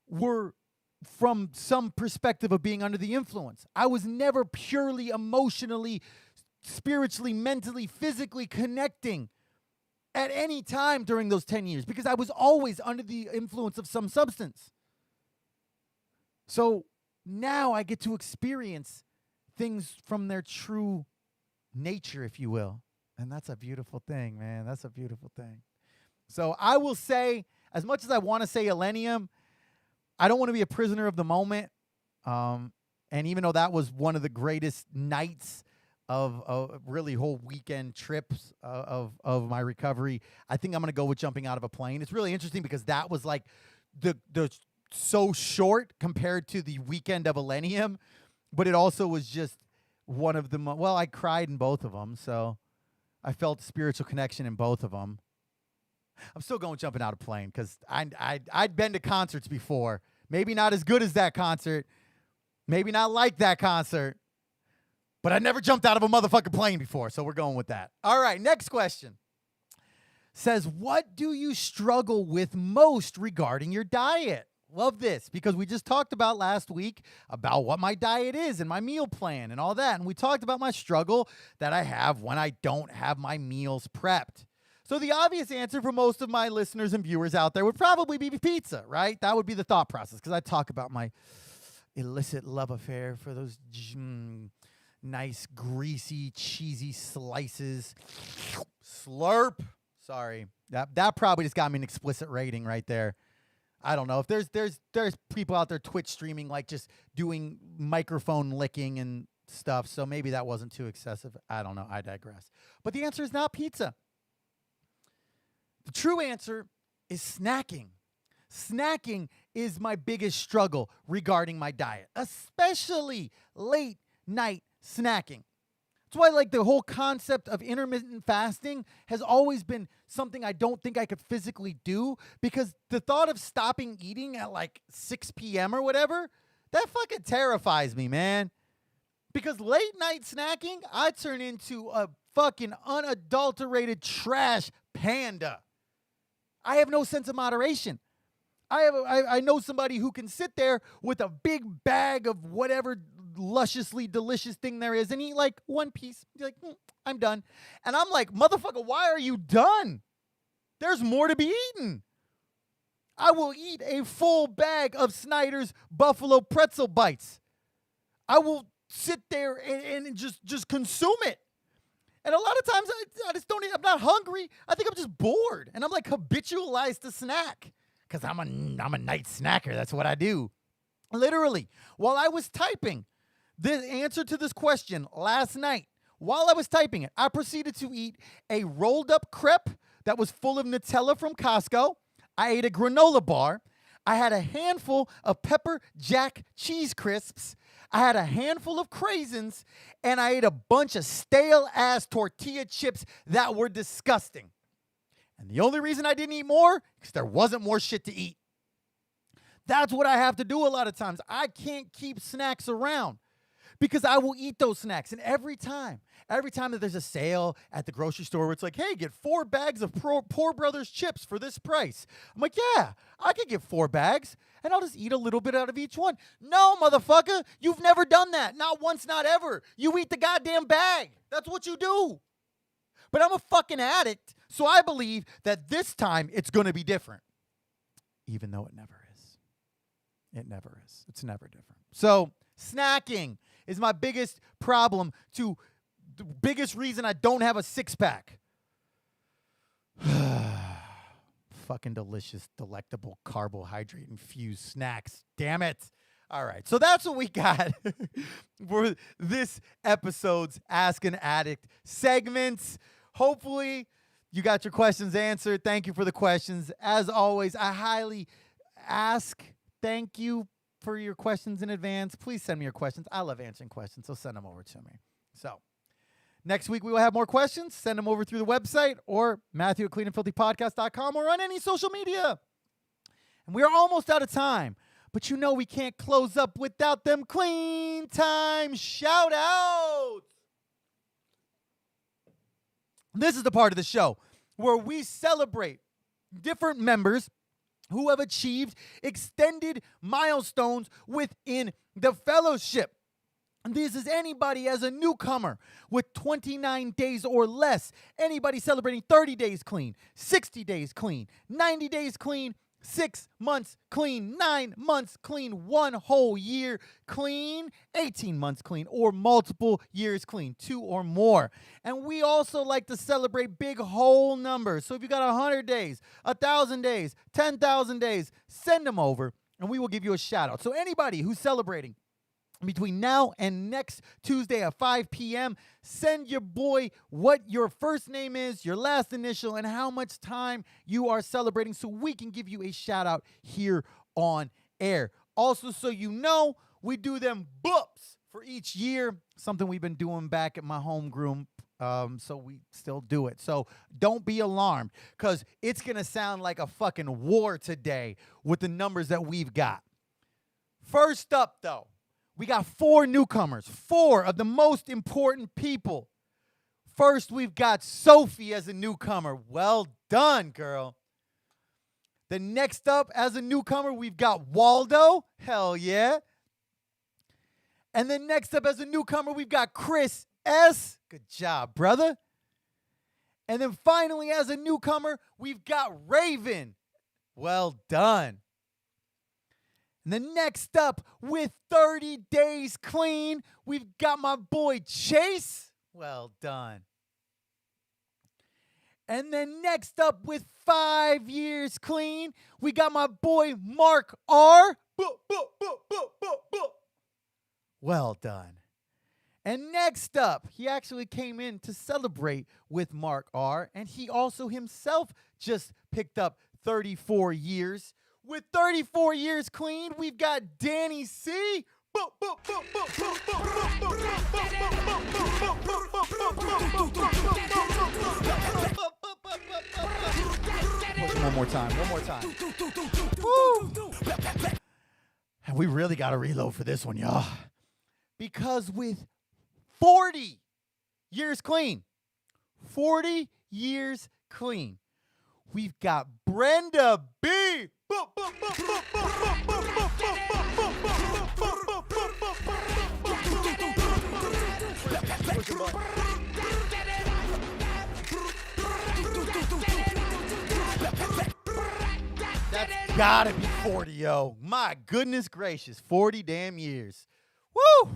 were from some perspective of being under the influence. I was never purely emotionally, spiritually, mentally, physically connecting at any time during those 10 years, because I was always under the influence of some substance. So now I get to experience things from their true nature, if you will. And that's a beautiful thing, man. That's a beautiful thing. So I will say, as much as I want to say Millennium, I don't want to be a prisoner of the moment. And even though that was one of the greatest nights of really whole weekend trips of my recovery, I think I'm going to go with jumping out of a plane. It's really interesting because that was like the so short compared to the weekend of Millennium, but it also was just one of the well, I cried in both of them, so I felt spiritual connection in both of them. I'm still going jumping out of a plane because I'd been to concerts before. Maybe not as good as that concert. Maybe not like that concert. But I never jumped out of a motherfucking plane before, so we're going with that. All right, next question. Says, what do you struggle with most regarding your diet? Love this, because we just talked about last week about what my diet is and my meal plan and all that. And we talked about my struggle that I have when I don't have my meals prepped. So the obvious answer for most of my listeners and viewers out there would probably be pizza, right? That would be the thought process, because I talk about my illicit love affair for those nice, greasy, cheesy slices. Slurp. Sorry. That probably just got me an explicit rating right there. I don't know. If there's people out there Twitch streaming, like just doing microphone licking and stuff, so maybe that wasn't too excessive. I don't know. I digress. But the answer is not pizza. The true answer is snacking. Snacking is my biggest struggle regarding my diet, especially late night snacking. That's why, like, the whole concept of intermittent fasting has always been something I don't think I could physically do, because the thought of stopping eating at like 6 p.m. or whatever, that fucking terrifies me, man. Because late night snacking, I turn into a fucking unadulterated trash panda. I have no sense of moderation. I know somebody who can sit there with a big bag of whatever lusciously delicious thing there is and eat like one piece. Be like, I'm done. And I'm like, motherfucker, why are you done? There's more to be eaten. I will eat a full bag of Snyder's Buffalo Pretzel Bites. I will sit there and just consume it. And a lot of times I just don't eat. I'm not hungry. I think I'm just bored. And I'm like habitualized to snack. Because I'm a night snacker. That's what I do. Literally, while I was typing the answer to this question last night, while I was typing it, I proceeded to eat a rolled up crepe that was full of Nutella from Costco. I ate a granola bar. I had a handful of pepper jack cheese crisps. I had a handful of craisins. And I ate a bunch of stale-ass tortilla chips that were disgusting. And the only reason I didn't eat more is there wasn't more shit to eat. That's what I have to do a lot of times. I can't keep snacks around because I will eat those snacks. And every time that there's a sale at the grocery store where it's like, hey, get 4 bags of Poor Brothers chips for this price. I'm like, yeah, I could get 4 bags and I'll just eat a little bit out of each one. No, motherfucker, you've never done that. Not once, not ever. You eat the goddamn bag. That's what you do. But I'm a fucking addict, so I believe that this time it's going to be different. Even though it never is. It never is. It's never different. So snacking is my biggest problem, to the biggest reason I don't have a six-pack. Fucking delicious, delectable, carbohydrate-infused snacks. Damn it. All right, so that's what we got for this episode's Ask an Addict segments. Hopefully, you got your questions answered. Thank you for the questions. As always, I highly thank you for your questions in advance. Please send me your questions. I love answering questions, so send them over to me. So, next week we will have more questions. Send them over through the website or Matthew at CleanAndFilthyPodcast.com or on any social media. And we are almost out of time. But you know we can't close up without them clean time shout-outs. This is the part of the show where we celebrate different members who have achieved extended milestones within the fellowship. And this is anybody as a newcomer with 29 days or less. Anybody celebrating 30 days clean, 60 days clean, 90 days clean, 6 months clean, 9 months clean, 1 whole year clean, 18 months clean, or multiple years clean, 2 or more. And we also like to celebrate big whole numbers. So if you got 100 days, 1,000 days, 10,000 days, send them over and we will give you a shout out. So anybody who's celebrating between now and next Tuesday at 5 p.m. Send your boy what your first name is, your last initial, and how much time you are celebrating so we can give you a shout out here on air. Also, so you know, we do them boops for each year, something we've been doing back at my home group. So we still do it. So don't be alarmed, because it's going to sound like a fucking war today with the numbers that we've got. First up, though, we got 4 newcomers, 4 of the most important people. First, we've got Sophie as a newcomer. Well done, girl. The next up as a newcomer, we've got Waldo. Hell yeah. And then next up as a newcomer, we've got Chris S. Good job, brother. And then finally, as a newcomer, we've got Raven. Well done. And then next up, with 30 days clean, we've got my boy Chase. Well done. And then next up, with 5 years clean, we got my boy Mark R. Well done. And next up, he actually came in to celebrate with Mark R. And he also himself just picked up 34 years. With 34 years clean, we've got Danny C. One more time. Woo! And we really got to reload for this one, y'all. Because with 40 years clean, 40 years clean, we've got Brenda B. That's gotta be 40, yo. My goodness gracious, 40 damn years. Woo!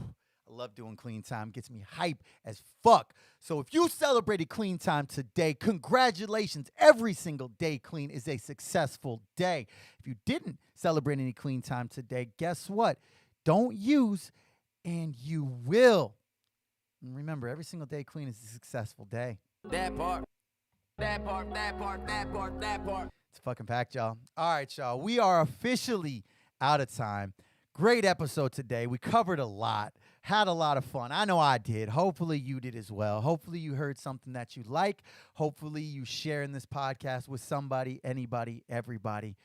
I love doing clean time. Gets me hype as fuck. So if you celebrated clean time today, congratulations. Every single day clean is a successful day. If you didn't celebrate any clean time today, guess what? Don't use and you will. And remember, every single day clean is a successful day. That part. It's fucking packed, y'all. All right, y'all. We are officially out of time. Great episode today. We covered a lot. Had a lot of fun. I know I did. Hopefully you did as well. Hopefully you heard something that you like. Hopefully you sharing this podcast with somebody, anybody, everybody.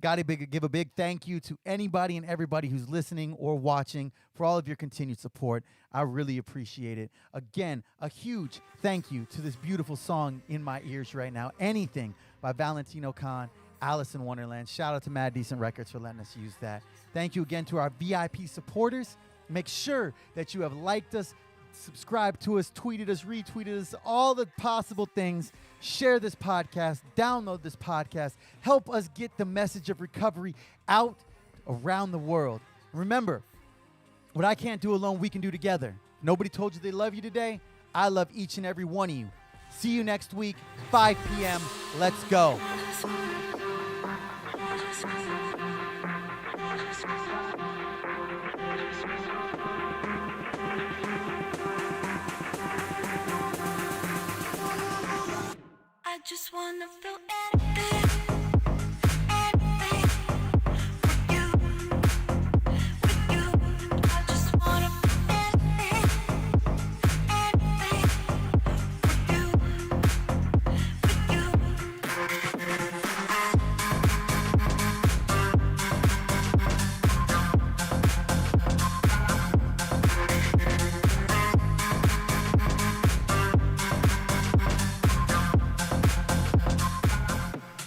Got to give a big thank you to anybody and everybody who's listening or watching for all of your continued support. I really appreciate it. Again, a huge thank you to this beautiful song in my ears right now, Anything by Valentino Khan, Alice in Wonderland. Shout out to Mad Decent Records for letting us use that. Thank you again to our VIP supporters. Make sure that you have liked us, subscribed to us, tweeted us, retweeted us, all the possible things. Share this podcast, download this podcast, help us get the message of recovery out around the world. Remember, what I can't do alone, we can do together. Nobody told you they love you today. I love each and every one of you. See you next week, 5 p.m. Let's go.